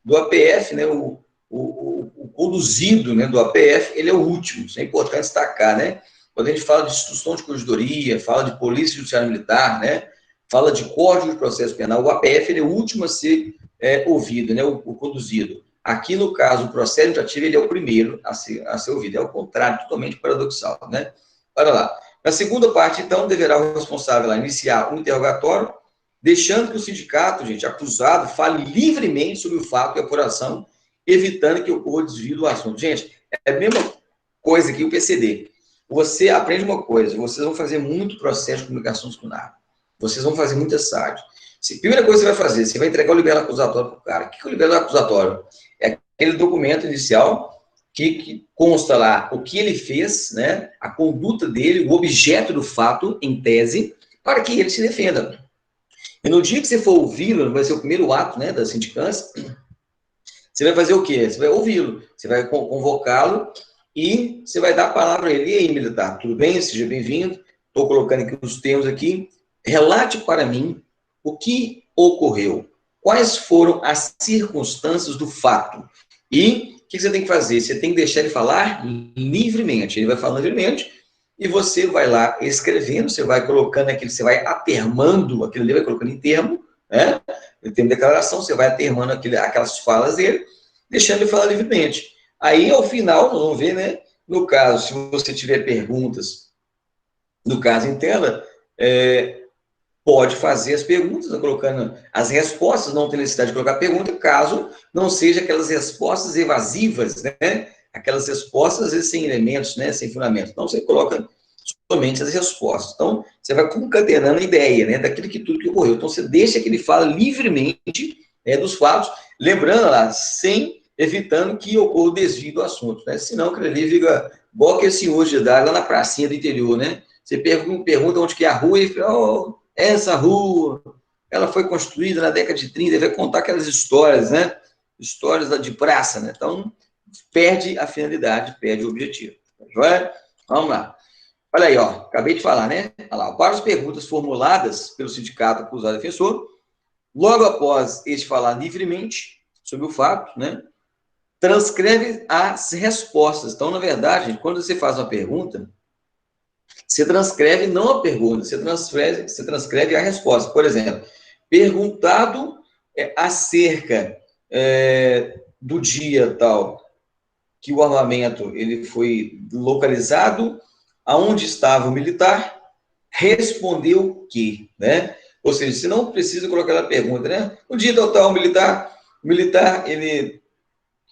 do APF, né, o conduzido, né, do APF, ele é o último, isso é importante destacar, né? Quando a gente fala de instrução de corregedoria, fala de polícia judiciária militar, né, fala de código de processo penal, o APF ele é o último a ser ouvido, né, o conduzido. Aqui, no caso, o processo administrativo, ele é o primeiro a ser ouvido, é o contrário, totalmente paradoxal, né? Olha lá. Na segunda parte, então, deverá o responsável lá iniciar um interrogatório, deixando que o sindicato, gente, acusado, fale livremente sobre o fato e apuração, evitando que ocorra desvio do assunto. Gente, é a mesma coisa que o PCD. Você aprende uma coisa, vocês vão fazer muito processo de comunicação disciplinar. Vocês vão fazer muita SAD. A primeira coisa que você vai fazer, você vai entregar o libelo acusatório para o cara. O que é o libelo acusatório? É aquele documento inicial que consta lá o que ele fez, né, a conduta dele, o objeto do fato, em tese, para que ele se defenda. E no dia que você for ouvi-lo, vai ser o primeiro ato, né, da sindicância, você vai fazer o quê? Você vai ouvi-lo, você vai convocá-lo e você vai dar a palavra a ele. E aí, militar, tudo bem? Seja bem-vindo. Estou colocando aqui os termos aqui. Relate para mim o que ocorreu. Quais foram as circunstâncias do fato? E o que você tem que fazer? Você tem que deixar ele falar livremente. Ele vai falando livremente e você vai lá escrevendo, você vai colocando aquilo, você vai atermando aquilo ali, vai colocando em termo, né? Em termo de declaração, você vai atermando aquelas falas dele, deixando ele falar livremente. Aí, ao final, nós vamos ver, né? No caso, se você tiver perguntas, no caso em tela, pode fazer as perguntas, colocando as respostas, não tem necessidade de colocar pergunta, caso não seja aquelas respostas evasivas, né? Aquelas respostas, às vezes, sem elementos, né? Sem fundamento. Então, você coloca somente as respostas. Então, você vai concatenando a ideia, né? Daquilo que tudo que ocorreu. Então, você deixa que ele fale livremente, né, dos fatos, lembrando lá, evitando que ocorra o desvio do assunto, né? Senão, aquilo ali fica igual aquele senhor de idade lá na pracinha do interior, né? Você pergunta onde que é a rua e ele fala, essa rua, ela foi construída na década de 30, ele vai contar aquelas histórias, né? Histórias de praça, né? Então, perde a finalidade, perde o objetivo. Vamos lá. Olha aí, ó, acabei de falar, né? Olha lá, para as perguntas formuladas pelo sindicato acusado defensor, logo após este falar livremente sobre o fato, né? Transcreve as respostas. Então, na verdade, quando você faz uma pergunta, você transcreve não a pergunta, você transcreve a resposta. Por exemplo, perguntado acerca do dia tal que o armamento ele foi localizado, aonde estava o militar, respondeu que, né? Ou seja, você não precisa colocar a pergunta, né? No dia total, o militar, ele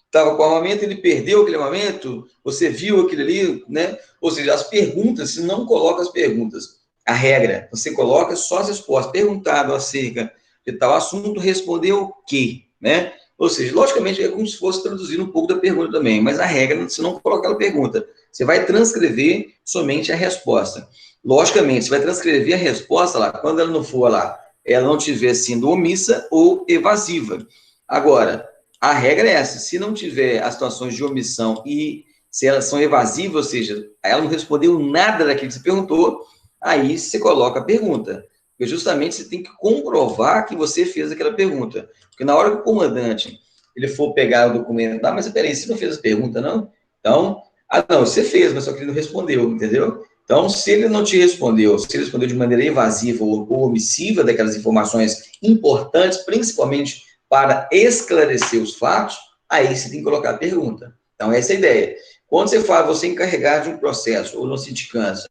estava com o armamento, ele perdeu aquele armamento, você viu aquilo ali, né? Ou seja, as perguntas, se não coloca as perguntas, a regra, você coloca só as respostas. Perguntado acerca de tal assunto, respondeu o quê, né? Ou seja, logicamente é como se fosse traduzir um pouco da pergunta também, mas a regra, você não coloca a pergunta, você vai transcrever somente a resposta. Logicamente, você vai transcrever a resposta lá, quando ela não for lá, ela não estiver sendo omissa ou evasiva. Agora, a regra é essa, se não tiver as situações de omissão e se elas são evasivas, ou seja, ela não respondeu nada daquilo que você perguntou, aí você coloca a pergunta. Porque justamente você tem que comprovar que você fez aquela pergunta. Porque na hora que o comandante ele for pegar o documento, ah, mas peraí, você não fez a pergunta, não? Então, não, você fez, mas só que ele não respondeu, entendeu? Então, se ele não te respondeu, se ele respondeu de maneira evasiva ou omissiva daquelas informações importantes, principalmente para esclarecer os fatos, aí você tem que colocar a pergunta. Então, essa é a ideia. Quando você fala, você é encarregado de um processo, ou no sindicância,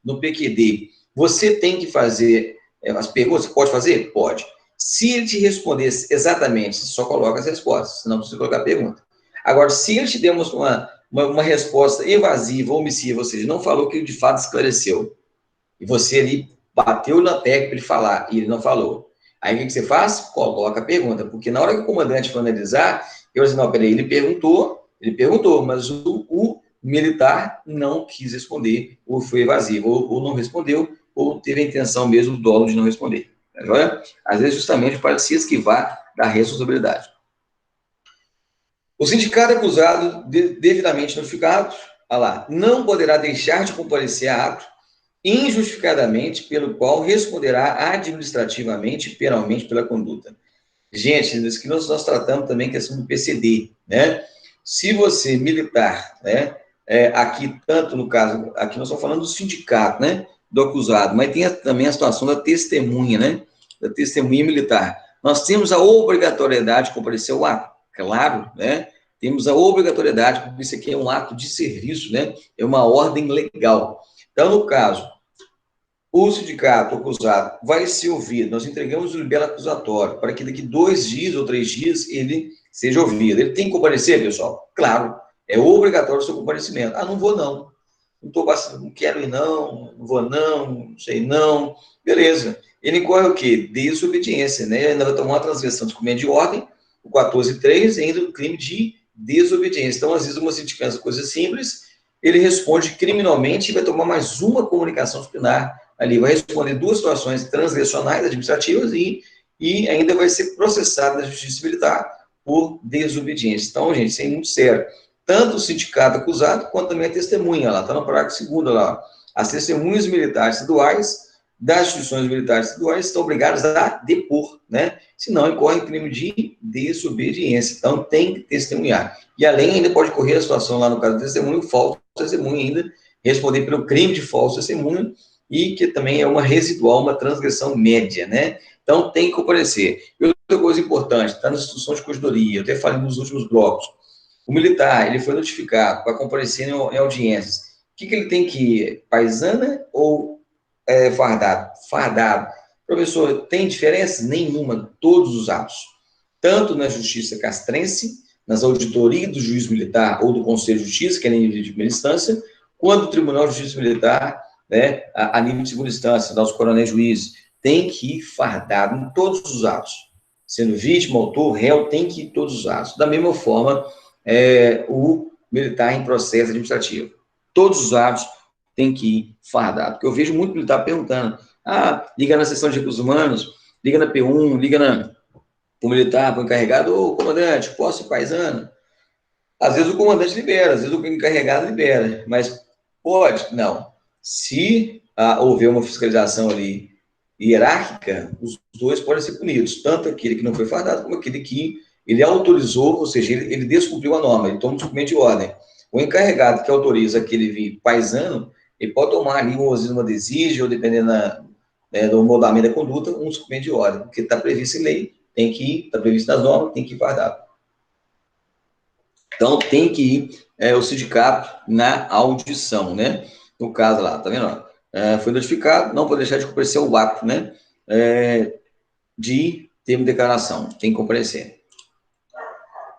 no PQD, você tem que fazer as perguntas, pode fazer? Pode. Se ele te responder exatamente, você só coloca as respostas, senão precisa colocar a pergunta. Agora, se ele te demos uma resposta evasiva, omissiva, ou seja, não falou que ele de fato esclareceu, e você ali bateu na tecla para ele falar, e ele não falou. Aí o que você faz? Coloca a pergunta, porque na hora que o comandante for analisar, eu disse, não, peraí, ele perguntou, mas o militar não quis responder, ou foi evasivo, ou não respondeu, ou teve a intenção mesmo, o dolo de não responder. Tá? Às vezes, justamente para se esquivar da responsabilidade. O sindicato acusado, devidamente notificado, lá, não poderá deixar de comparecer a ato injustificadamente, pelo qual responderá administrativamente e penalmente pela conduta. Gente, isso que nós tratamos também questão do PCD, né? Se você militar, né? Aqui, tanto no caso, aqui nós estamos falando do sindicato, né? Do acusado, mas tem também a situação da testemunha, né? Da testemunha militar. Nós temos a obrigatoriedade de comparecer ao ato, claro, né? Temos a obrigatoriedade, porque isso aqui é um ato de serviço, né? É uma ordem legal. Então, no caso, o sindicato acusado vai ser ouvido. Nós entregamos o libelo acusatório para que daqui 2 dias ou 3 dias ele seja ouvido. Ele tem que comparecer, pessoal? Claro, é obrigatório o seu comparecimento. Ah, não vou não. Não estou passando, não quero ir não vou não sei não. Beleza. Ele incorre o quê? Desobediência, né? Ele ainda vai tomar uma transgressão de documento de ordem, o 14.3, ainda o crime de desobediência. Então, às vezes, uma sindicância, coisa simples, ele responde criminalmente e vai tomar mais uma comunicação disciplinar ali, vai responder 2 situações transgressionais administrativas e ainda vai ser processado na justiça militar por desobediência. Então, gente, isso é muito sério. Tanto o sindicato acusado, quanto também a testemunha lá, está no parágrafo 2º lá. As testemunhas militares estaduais das instituições militares estaduais estão obrigadas a depor, né? Senão incorre crime de desobediência. Então, tem que testemunhar. E além, ainda pode correr a situação lá no caso do testemunho, falso testemunho ainda, responder pelo crime de falso testemunho, e que também é uma residual, uma transgressão média, né? Então, tem que comparecer. E outra coisa importante, está nas instruções de corredoria, eu até falei nos últimos blocos, o militar, ele foi notificado para comparecer em audiências. O que ele tem que ir? Paisana ou fardado? Fardado. Professor, tem diferença? Nenhuma, todos os atos. Tanto na justiça castrense, nas auditorias do juiz militar ou do Conselho de Justiça, que é nível de primeira instância, quanto do Tribunal de Justiça Militar, né, a nível de segunda instância, nossos coronéis juízes, tem que ir fardado em todos os atos. Sendo vítima, autor, réu, tem que ir em todos os atos. Da mesma forma, o militar em processo administrativo. Todos os atos tem que ir fardado. Porque eu vejo muito militar perguntando, liga na seção de recursos humanos, liga na P1, liga o militar, para o encarregado, ô, comandante, posso ir paisano? Às vezes o comandante libera, às vezes o encarregado libera, mas pode? Não. Se houver uma fiscalização ali hierárquica, os 2 podem ser punidos, tanto aquele que não foi fardado, como aquele que ele autorizou, ou seja, ele descumpriu a norma, ele toma um documento de ordem. O encarregado que autoriza aquele paisano, ele pode tomar ali, uma desígia, ou dependendo do moldamento da conduta, um documento de ordem, porque está previsto em lei, tem que ir, está previsto nas normas, tem que ir fardado. Então, tem que ir o sindicato na audição, né? No caso lá, tá vendo? Foi notificado, não pode deixar de comparecer o ato, né? De termo de declaração, tem que comparecer.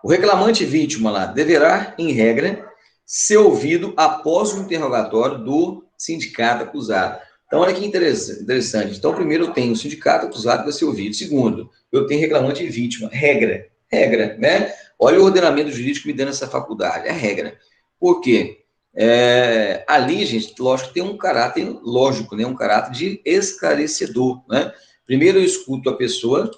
O reclamante vítima lá deverá, em regra, ser ouvido após o interrogatório do sindicato acusado. Então, olha que interessante. Então, primeiro eu tenho o sindicato acusado que vai ser ouvido. Segundo, eu tenho reclamante e vítima. Regra, né? Olha o ordenamento jurídico me dando essa faculdade. É regra. Por quê? Ali, gente, lógico, tem um caráter lógico, né? Um caráter de esclarecedor, né? Primeiro eu escuto a pessoa,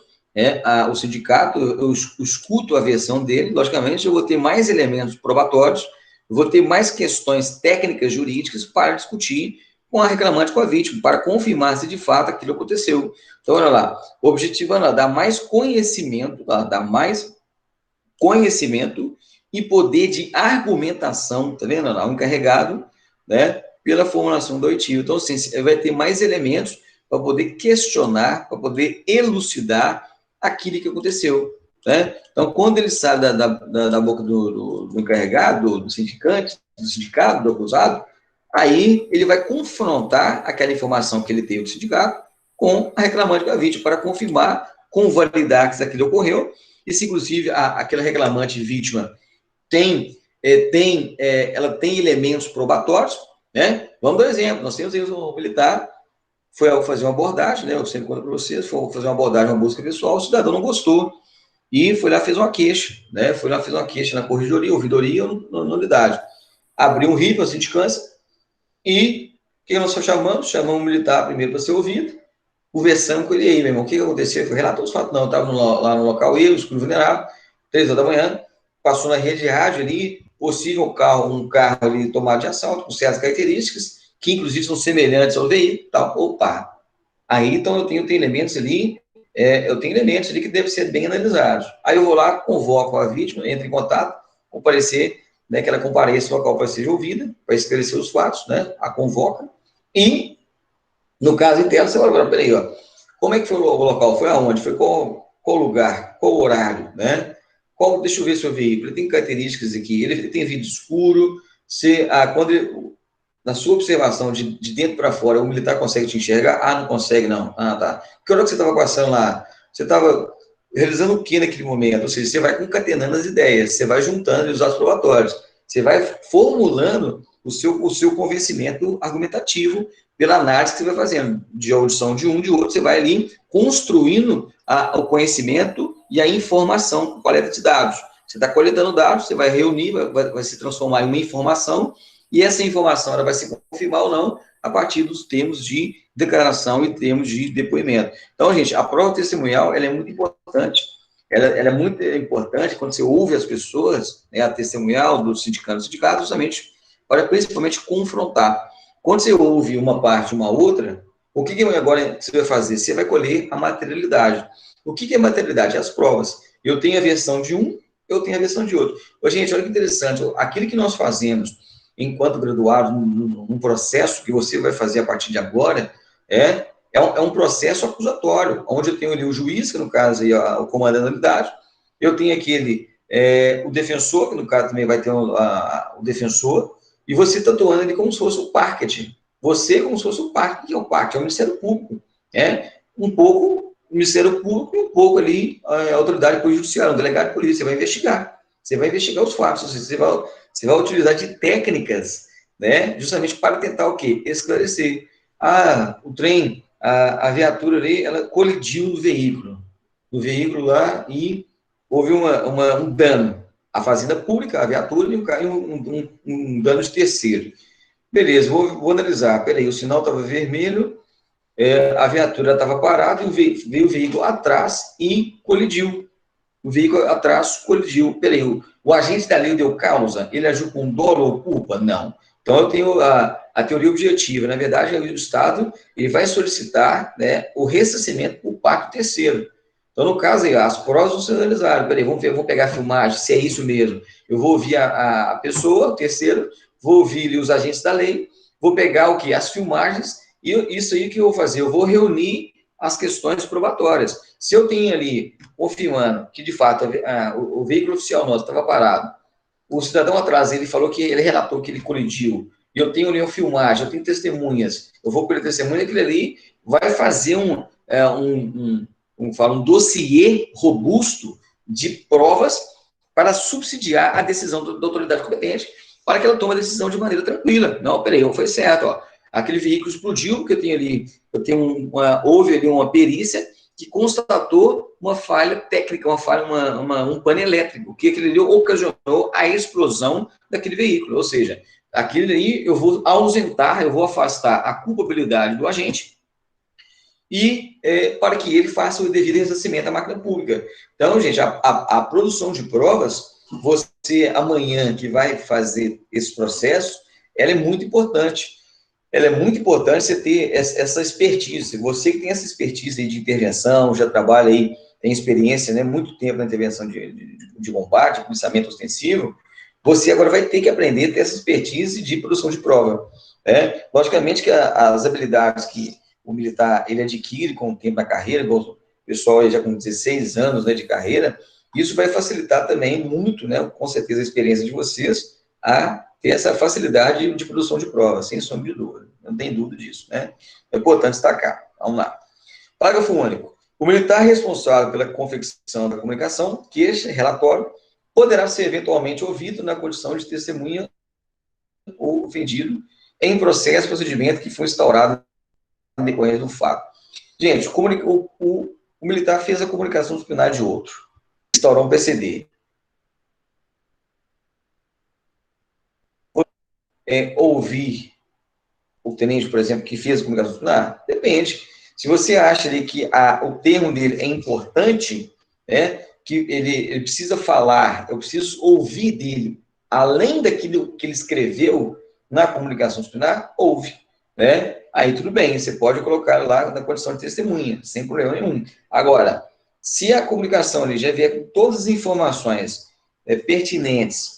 o sindicato, eu escuto a versão dele, logicamente eu vou ter mais elementos probatórios, eu vou ter mais questões técnicas jurídicas para discutir com a reclamante, com a vítima, para confirmar se de fato aquilo aconteceu. Então, olha lá, o objetivo é dar mais conhecimento, e poder de argumentação, tá vendo? O encarregado, né, pela formulação do oitivo. Então, assim, vai ter mais elementos para poder questionar, para poder elucidar aquilo que aconteceu, né? Então, quando ele sai da boca do encarregado, do sindicato, do acusado, aí ele vai confrontar aquela informação que ele teve do sindicato com a reclamante, com a vítima, para confirmar, convalidar que aquilo ocorreu, e se, inclusive, aquela reclamante vítima ela tem elementos probatórios, né? Vamos dar um exemplo. Nós temos aí um militar, foi fazer uma abordagem, né? Eu sempre conto para vocês, foi fazer uma abordagem, uma busca pessoal, o cidadão não gostou, e foi lá, fez uma queixa, né? Foi lá, fez uma queixa na corregedoria, ouvidoria ou na unidade. Abriu um RIF, uma sindicância, e o que nós chamamos o militar primeiro para ser ouvido, conversamos com ele aí, meu irmão, o que aconteceu? Foi relatou os fatos, não, estava lá no local, eu, escuro vulnerável, 3 horas da manhã, passou na rede de rádio ali, possível um carro ali tomado de assalto, com certas características, que inclusive são semelhantes ao veículo, tal, opa. Aí, então, eu tenho elementos ali, que devem ser bem analisados. Aí eu vou lá, convoco a vítima, entro em contato, comparecer, né, que ela compareça ao local para ser ouvida, para esclarecer os fatos, né, a convoca, e, no caso interno, você vai falar, peraí, ó, como é que foi o local? Foi aonde? Foi qual lugar? Qual horário, né? Deixa eu ver seu veículo, ele tem características aqui, ele tem vidro escuro, na sua observação de dentro para fora, o militar consegue te enxergar? Ah, não consegue, não. Ah, tá. Que hora que você estava passando lá? Você estava realizando o que naquele momento? Ou seja, você vai concatenando as ideias, você vai juntando os dados probatórios, você vai formulando o seu convencimento argumentativo pela análise que você vai fazendo, de audição de um, de outro, você vai ali construindo o conhecimento e a informação com coleta de dados. Você está coletando dados, você vai reunir, vai se transformar em uma informação, e essa informação ela vai se confirmar ou não a partir dos termos de declaração e termos de depoimento. Então, gente, a prova testemunhal ela é muito importante. Ela é muito importante quando você ouve as pessoas, né, a testemunhal do sindicato, justamente para principalmente confrontar. Quando você ouve uma parte e uma outra, o que agora você vai fazer? Você vai colher a materialidade. O que é materialidade? As provas. Eu tenho a versão de um, eu tenho a versão de outro. Gente, olha que interessante. Aquilo que nós fazemos enquanto graduado, num processo que você vai fazer a partir de agora, é um processo acusatório, onde eu tenho ali o juiz, que no caso aí, o comandante da unidade, eu tenho aquele, o defensor, que no caso também vai ter o defensor, e você está atuando ali como se fosse o parquet. Você como se fosse o parquet. O que é o parquet? É o Ministério Público. Um pouco o Ministério Público e um pouco ali a autoridade judiciária, um delegado de polícia. Você vai investigar. Você vai investigar os fatos. Você vai utilizar de técnicas, né, justamente para tentar o quê? Esclarecer. O trem, a viatura ali, ela colidiu no veículo lá, e houve um dano. A fazenda pública, a viatura, e um dano de terceiro. Beleza, vou analisar. Peraí, o sinal estava vermelho, a viatura estava parada, e veio o veículo atrás e colidiu. O veículo atrás colidiu. Peraí, o agente da lei deu causa? Ele agiu com dolo ou culpa? Não. Então, eu tenho a teoria objetiva. Na verdade, o Estado ele vai solicitar, né, o ressarcimento por parte do terceiro. Então, no caso, aí, as provas vão ser analisadas. Peraí, vamos pegar a filmagem, se é isso mesmo. Eu vou ouvir a pessoa, o terceiro, vou ouvir ali, os agentes da lei, vou pegar o quê? As filmagens, e isso aí que eu vou fazer. Eu vou reunir as questões probatórias. Se eu tenho ali, confirmando que, de fato, o veículo oficial nosso estava parado, o cidadão atrás, ele relatou que ele colidiu, e eu tenho ali uma filmagem, eu tenho testemunhas, eu vou pela testemunha, aquele ali vai fazer um dossiê robusto de provas para subsidiar a decisão da autoridade competente, para que ela tome a decisão de maneira tranquila. Não, peraí, foi certo, ó. Aquele veículo explodiu, porque houve ali uma perícia que constatou uma falha técnica, um pane elétrico, que aquele ali ocasionou a explosão daquele veículo. Ou seja, aquilo aí eu vou ausentar, eu vou afastar a culpabilidade do agente e para que ele faça o devido ressarcimento à máquina pública. Então, gente, a produção de provas, você amanhã que vai fazer esse processo, ela é muito importante. Ela é muito importante você ter essa expertise. Você que tem essa expertise aí de intervenção, já trabalha aí, tem experiência, né, muito tempo na intervenção de combate, policiamento ostensivo, você agora vai ter que aprender a ter essa expertise de produção de prova. Né? Logicamente que as habilidades que o militar ele adquire com o tempo da carreira, o pessoal aí já com 16 anos, né, de carreira, isso vai facilitar também muito, né, com certeza, a experiência de vocês a ter essa facilidade de produção de provas, sem sombra de dúvida. Não tem dúvida disso, né? É importante destacar. Vamos lá. Parágrafo único. O militar responsável pela confecção da comunicação, queixa, relatório, poderá ser eventualmente ouvido na condição de testemunha ou ofendido em processo, procedimento que foi instaurado em decorrência do fato. Gente, o militar fez a comunicação disciplinar de outro, instaurou um PCD. Ouvir o tenente, por exemplo, que fez a comunicação disciplinar? Depende. Se você acha ali que o termo dele é importante, né, que ele precisa falar, eu preciso ouvir dele, além daquilo que ele escreveu na comunicação disciplinar, ouve. Né? Aí tudo bem, você pode colocar lá na condição de testemunha, sem problema nenhum. Agora, se a comunicação ali já vier com todas as informações pertinentes,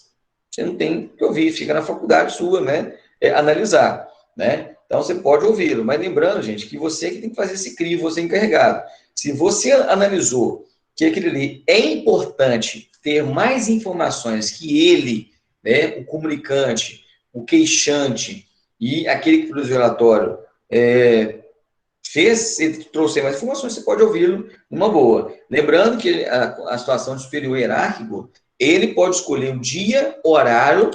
você não tem que ouvir, fica na faculdade sua, né, analisar, né? Então, você pode ouvi-lo, mas lembrando, gente, que você que tem que fazer esse crivo, você é encarregado. Se você analisou que aquilo ali é importante ter mais informações que ele, né, o comunicante, o queixante e aquele que produziu o relatório fez, se trouxer mais informações, você pode ouvi-lo numa boa. Lembrando que a situação de superior hierárquico, ele pode escolher um dia, horário,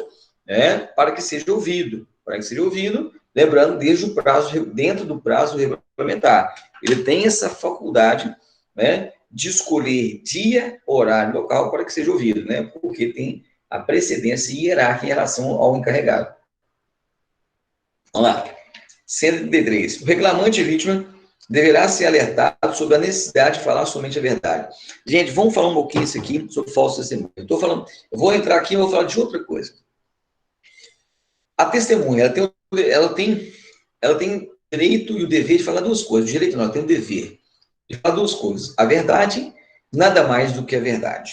né, para que seja ouvido. Para que seja ouvido, lembrando, desde o prazo, dentro do prazo regulamentar. Ele tem essa faculdade, né, de escolher dia, horário, local para que seja ouvido, né, porque tem a precedência hierárquica em relação ao encarregado. Vamos lá. 133. O reclamante e vítima deverá ser alertado sobre a necessidade de falar somente a verdade. Gente, vamos falar um pouquinho isso aqui sobre falso testemunho. Eu vou entrar aqui e vou falar de outra coisa. A testemunha, ela tem direito e o dever de falar duas coisas. O direito não, ela tem o dever de falar duas coisas. A verdade, nada mais do que a verdade.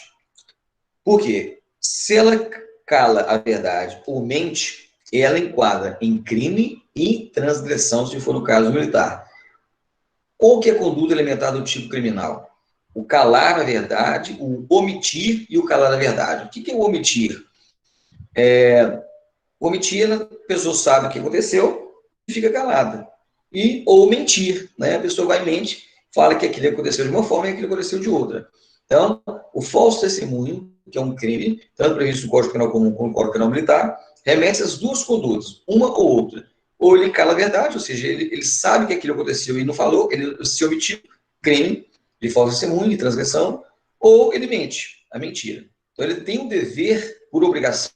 Por quê? Se ela cala a verdade ou mente, ela enquadra em crime e transgressão, se for no caso militar. Qual que é a conduta elementar do tipo criminal? O calar a verdade, o omitir e o calar a verdade. O que é o omitir? Omitir, a pessoa sabe o que aconteceu e fica calada. Ou mentir, né? A pessoa vai e mente, fala que aquilo aconteceu de uma forma e aquilo aconteceu de outra. Então, o falso testemunho, que é um crime, tanto previsto no Código Penal como no Código Penal Militar, remete às duas condutas, uma ou outra. Ou ele cala a verdade, ou seja, ele sabe que aquilo aconteceu e não falou, ele se omitiu, crime de falso testemunho, de transgressão, ou ele mente, a mentira. Então, ele tem o dever, por obrigação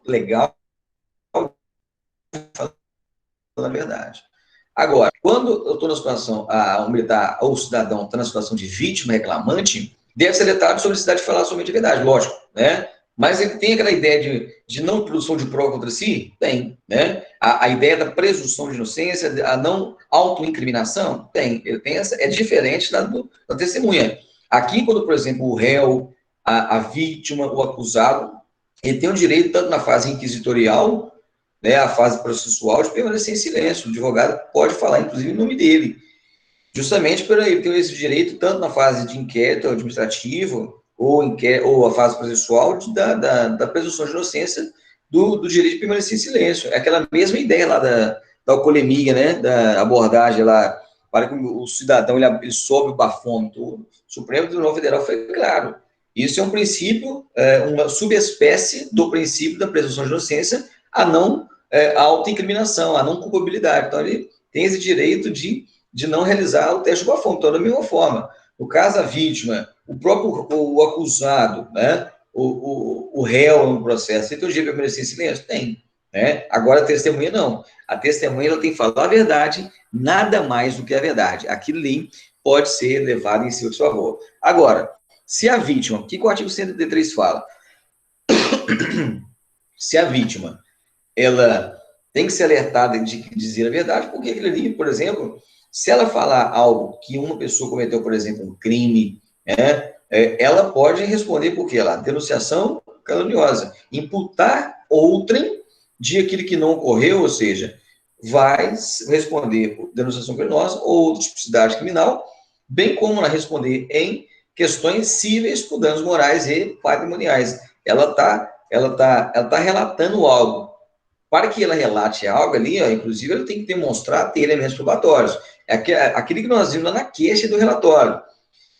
legal, na verdade. Agora, quando eu estou na situação, o militar ou o cidadão está na situação de vítima, reclamante, deve ser alertado sobre a necessidade de falar somente a verdade, lógico, né? Mas ele tem aquela ideia de não produção de prova contra si? Tem, né? A ideia da presunção de inocência, a não autoincriminação? Tem. Ele tem essa, é diferente da testemunha. Aqui, quando, por exemplo, o réu, a vítima, o acusado, ele tem o direito, tanto na fase inquisitorial, né, a fase processual, de permanecer em silêncio. O advogado pode falar, inclusive, em nome dele. Justamente por ele ter esse direito, tanto na fase de inquérito administrativo, ou a fase processual, da presunção de inocência do direito de permanecer em silêncio. É aquela mesma ideia lá da alcoolemia, né, da abordagem lá, para que o cidadão ele sobe o bafômetro. O Supremo Tribunal Federal foi claro. Isso é um princípio, uma subespécie do princípio da presunção de inocência, a não autoincriminação, a não culpabilidade. Então, ele tem esse direito de não realizar o teste de boa fome. Então, da mesma forma, no caso da vítima, o próprio o acusado, né, o réu no processo, ele tem o direito de permanecer em silêncio? Tem. Né? Agora, a testemunha não. A testemunha ela tem que falar a verdade, nada mais do que a verdade. Aquilo ali pode ser levado em seu favor. Agora, se a vítima, o que o artigo 133 fala? Se a vítima, ela tem que ser alertada de dizer a verdade, porque aquilo ali, por exemplo, se ela falar algo que uma pessoa cometeu, por exemplo, um crime, ela pode responder por quê? Lá, denunciação caluniosa, imputar outrem de aquilo que não ocorreu, ou seja, vai responder por denunciação criminosa ou tipicidade criminal, bem como ela responder em questões cíveis por danos morais e patrimoniais. Ela tá relatando algo. Para que ela relate algo ali, ó, inclusive, ela tem que demonstrar ter elementos probatórios. É aquilo que nós vimos lá na queixa do relatório.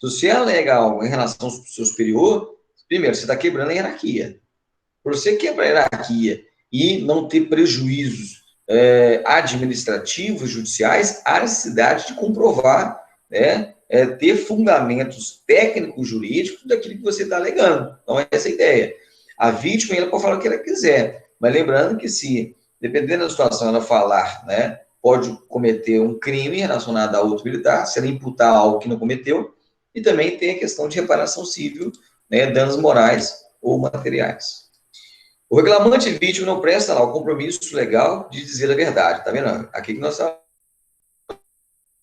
Se você alega algo em relação ao seu superior, primeiro, você está quebrando a hierarquia. Para você quebrar a hierarquia e não ter prejuízos administrativos, judiciais, há necessidade de comprovar, né, ter fundamentos técnicos, jurídicos daquilo que você está alegando. Então, essa é a ideia. A vítima, ela pode falar o que ela quiser, mas lembrando que se, dependendo da situação, ela falar, né, pode cometer um crime relacionado a outro militar, se ela imputar algo que não cometeu, e também tem a questão de reparação civil, né, danos morais ou materiais. O reclamante vítima não presta lá o compromisso legal de dizer a verdade, tá vendo? Aqui que nós estamos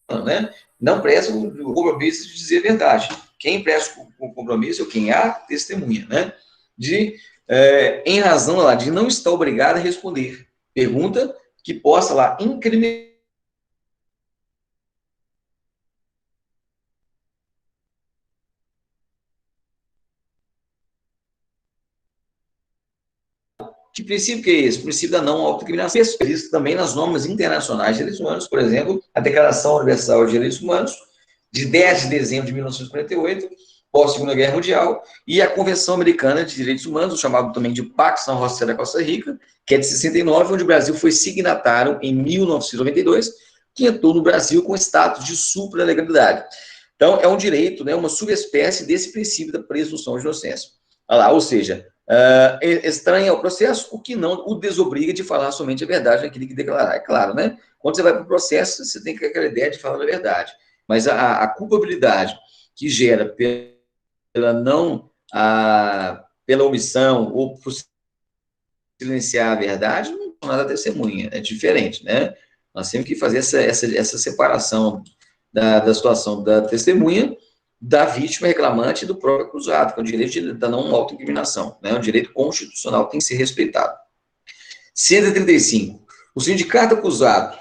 falando, né? Não presta o compromisso de dizer a verdade. Quem presta o compromisso é quem é a testemunha, né? Em razão lá de não estar obrigado a responder. Pergunta que possa lá incriminar Que princípio que é esse? O princípio da não autoincriminação. Isso também nas normas internacionais de direitos humanos, por exemplo, a Declaração Universal de Direitos Humanos, de 10 de dezembro de 1948, pós-Segunda Guerra Mundial, e a Convenção Americana de Direitos Humanos, chamado também de Pacto São José da Costa Rica, que é de 69, onde o Brasil foi signatário em 1992, que entrou no Brasil com status de supralegalidade. Então, é um direito, né, uma subespécie desse princípio da presunção de inocência. Ou seja, estranha ao processo, o que não o desobriga de falar somente a verdade naquilo que declarar. É claro, né? Quando você vai para o processo, você tem aquela ideia de falar a verdade. Mas a culpabilidade que gera pela não, pela omissão ou por silenciar a verdade, não é nada testemunha, é diferente, né? Nós temos que fazer essa separação da situação da testemunha, da vítima reclamante e do próprio acusado, que é o direito da não autoincriminação, né? O direito constitucional tem que ser respeitado. 135. O sindicato acusado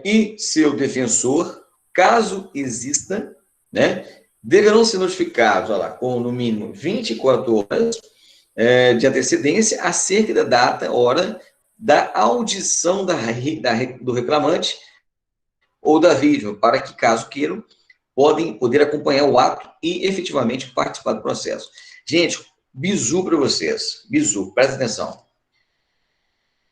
e seu defensor, caso exista, né, deverão ser notificados, com no mínimo 24 horas de antecedência acerca da data, hora da audição do reclamante ou da vítima, para que, caso queiram, poder acompanhar o ato e efetivamente participar do processo. Gente, bizu para vocês, bizu, presta atenção.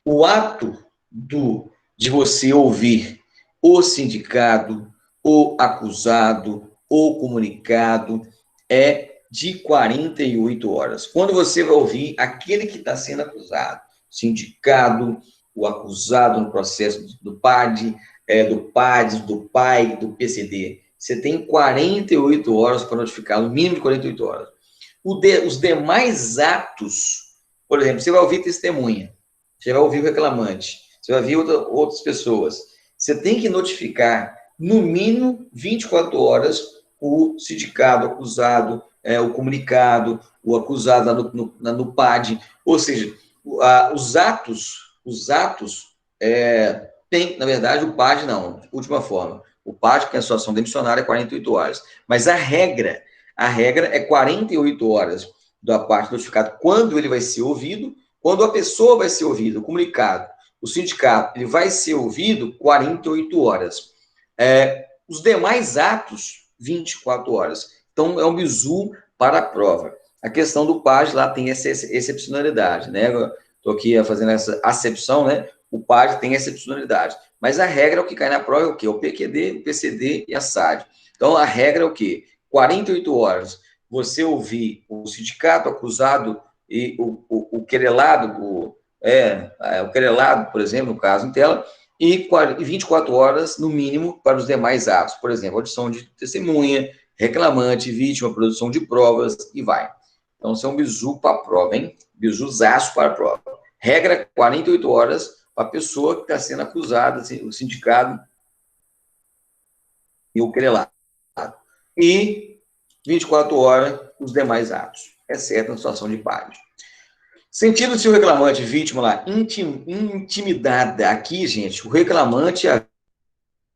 O ato de você ouvir o sindicado, o acusado, o comunicado, é de 48 horas. Quando você vai ouvir aquele que está sendo acusado, sindicado, o acusado no processo do PAD, do PAD, do PAI, do PCD, você tem 48 horas para notificar, no mínimo de 48 horas. Os demais atos, por exemplo, você vai ouvir testemunha, você vai ouvir o reclamante, você vai ouvir outras pessoas. Você tem que notificar, no mínimo, 24 horas, o sindicado, o acusado, o comunicado, o acusado no PAD. Ou seja, os atos tem, na verdade, o PAD não, última forma. O PAD, que é a situação demissionária, é 48 horas. Mas a regra é 48 horas da parte notificada, quando ele vai ser ouvido, quando a pessoa vai ser ouvida, o comunicado, o sindicato, ele vai ser ouvido 48 horas. Os demais atos, 24 horas. Então, é um bizu para a prova. A questão do PAS lá tem essa excepcionalidade, né? Estou aqui fazendo essa acepção, né? O PAS tem excepcionalidade. Mas a regra, o que cai na prova é o quê? O PQD, o PCD e a SAD. Então, a regra é o quê? 48 horas você ouvir o sindicato acusado e o querelado, o querelado, por exemplo, no caso em tela, e 24 horas, no mínimo, para os demais atos. Por exemplo, audição de testemunha, reclamante, vítima, produção de provas, e vai. Então, isso é um bizu para a prova, hein? Bizuzaço para a prova. Regra 48 horas para a pessoa que está sendo acusada, o sindicato e o querelado. E 24 horas os demais atos, exceto na situação de página. Sentindo-se o reclamante vítima lá intimidada, aqui, gente, o reclamante, a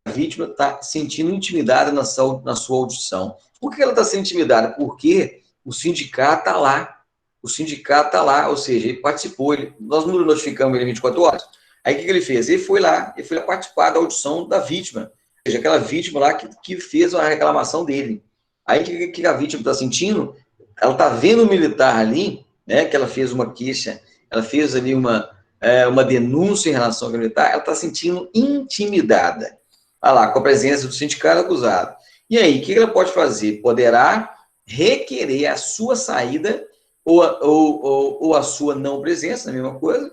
vítima está sentindo intimidada na sua audição. Por que ela está sendo intimidada? Porque o sindicato está lá. O sindicato está lá, ou seja, ele participou. Nós não notificamos ele 24 horas. Aí o que ele fez? Ele foi lá participar da audição da vítima. Ou seja, aquela vítima lá que fez a reclamação dele. Aí o que a vítima está sentindo? Ela está vendo o militar ali, né, que ela fez uma queixa, ela fez ali uma denúncia em relação ao militar, ela está sentindo intimidada. Olha lá, com a presença do sindicato acusado. E aí, o que ela pode fazer? Poderá requerer a sua saída ou a sua não presença, a mesma coisa,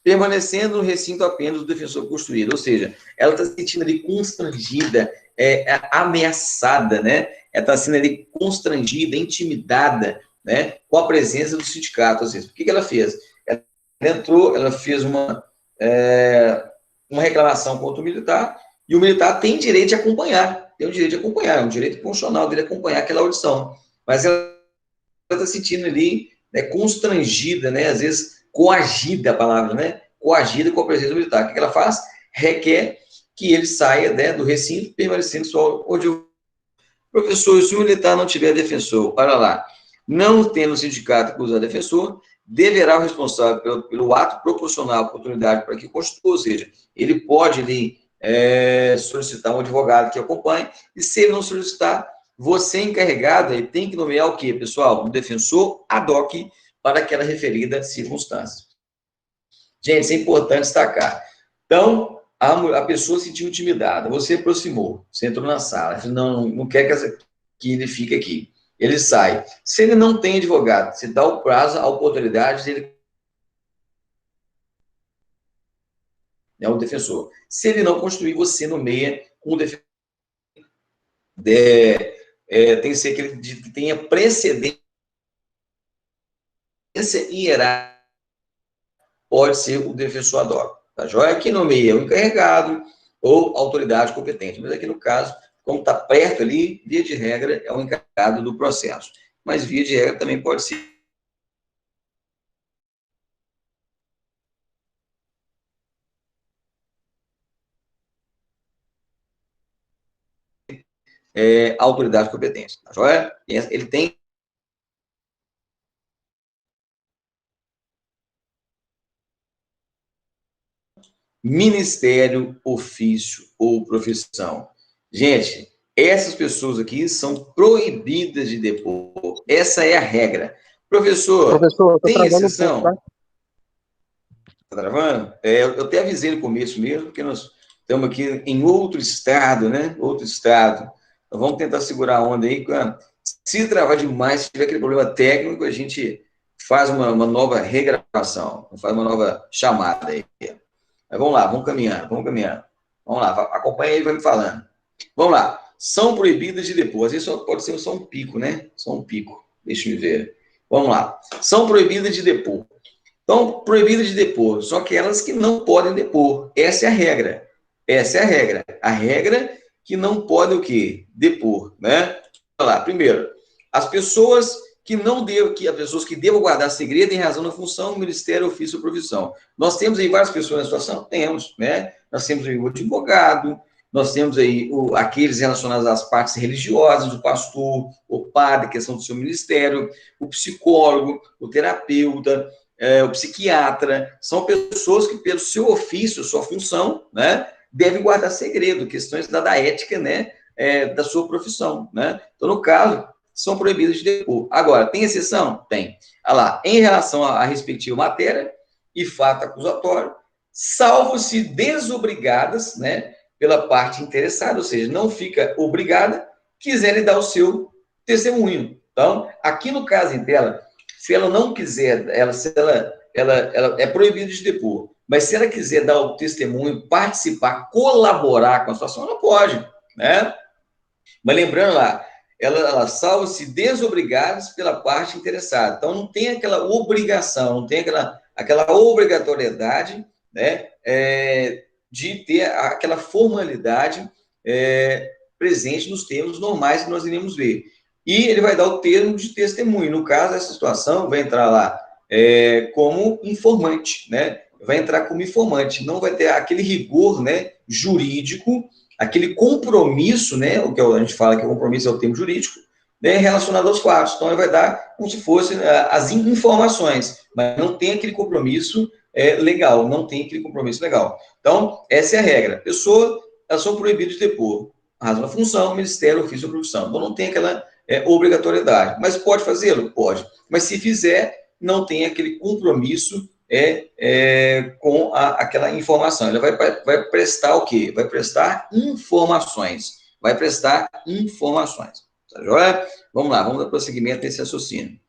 permanecendo no recinto apenas do defensor construído. Ou seja, ela está se sentindo ali constrangida, ameaçada, né? Ela está sendo ali constrangida, intimidada, né? Com a presença do sindicato. Ou seja, o que ela fez? Ela entrou, ela fez uma reclamação contra o militar, e o militar tem direito de acompanhar, é um direito constitucional dele acompanhar aquela audição. Mas ela está se sentindo ali, né, constrangida, né, às vezes coagida a palavra, né, coagida com a presença do militar. O que ela faz? Requer que ele saia, né, do recinto, permanecendo só onde o professor, se o militar não tiver defensor, para lá, não tendo sindicato que usa defensor, deverá o responsável pelo ato proporcional à oportunidade para que constitua, ou seja, ele pode ali solicitar um advogado que acompanhe, e se ele não solicitar, você encarregado, ele tem que nomear o quê, pessoal? Um defensor ad hoc para aquela referida circunstância. Gente, isso é importante destacar. Então, a pessoa se sentiu intimidada, você aproximou, você entrou na sala, não quer que ele fique aqui. Ele sai. Se ele não tem advogado, você dá o prazo, a oportunidade dele o defensor. Se ele não construir, você nomeia um defensor. Tem que ser que ele tenha precedência hierárquica, pode ser o defensor ad hoc. Tá joia? Que nomeia o encarregado ou autoridade competente. Mas aqui no caso, como está perto ali, via de regra, é o encarregado do processo. Mas via de regra também pode ser autoridade competente. Tá joia? Ele tem ministério, ofício ou profissão. Gente, essas pessoas aqui são proibidas de depor. Essa é a regra. Professor, tem exceção? Tá travando? Eu até avisei no começo mesmo, porque nós estamos aqui em outro estado, né? Outro estado. Então, vamos tentar segurar a onda aí. Se travar demais, se tiver aquele problema técnico, a gente faz uma nova regravação, faz uma nova chamada aí. Mas vamos lá, vamos caminhando. Vamos lá, acompanha aí e vai me falando. Vamos lá. São proibidas de depor. Às vezes só pode ser só um pico, né? Só um pico. Deixa eu ver. Vamos lá. São proibidas de depor. Então, proibidas de depor, só aquelas que não podem depor. Essa é a regra. Essa é a regra. A regra que não podem o quê? Depor, né? Vamos lá. Primeiro, as pessoas as pessoas que devam guardar segredo em razão da função, ministério, ofício ou profissão. Nós temos aí várias pessoas na situação? Temos, né? Nós temos aí o advogado, nós temos aí aqueles relacionados às partes religiosas, o pastor, o padre, questão do seu ministério, o psicólogo, o terapeuta, o psiquiatra, são pessoas que, pelo seu ofício, sua função, né, devem guardar segredo, questões da ética, né, da sua profissão, né? Então, no caso, são proibidas de depor. Agora, tem exceção? Tem. Olha lá, em relação à respectiva matéria e fato acusatório, salvo-se desobrigadas, né, pela parte interessada, ou seja, não fica obrigada, quiserem dar o seu testemunho. Então, aqui no caso em tela, se ela não quiser, ela é proibida de depor, mas se ela quiser dar o testemunho, participar, colaborar com a situação, ela pode, né? Mas lembrando lá, ela salva-se desobrigadas pela parte interessada. Então, não tem aquela obrigação, não tem aquela obrigatoriedade, né, de ter aquela formalidade presente nos termos normais que nós iremos ver. E ele vai dar o termo de testemunho. No caso, essa situação vai entrar lá como informante, né? Vai entrar como informante. Não vai ter aquele rigor, né, jurídico, aquele compromisso, né, o que a gente fala que o compromisso é o termo jurídico, né, relacionado aos fatos. Então, ele vai dar como se fossem as informações, mas não tem aquele compromisso legal, não tem aquele compromisso legal. Então, essa é a regra. Pessoa, elas são proibidas de depor. Razão da função, ministério, ofício ou profissão. Então, não tem aquela obrigatoriedade. Mas pode fazê-lo? Pode. Mas se fizer, não tem aquele compromisso com aquela informação. Ele vai prestar o quê? Vai prestar informações. Vai prestar informações. Tá joia? Vamos lá, vamos dar prosseguimento nesse raciocínio.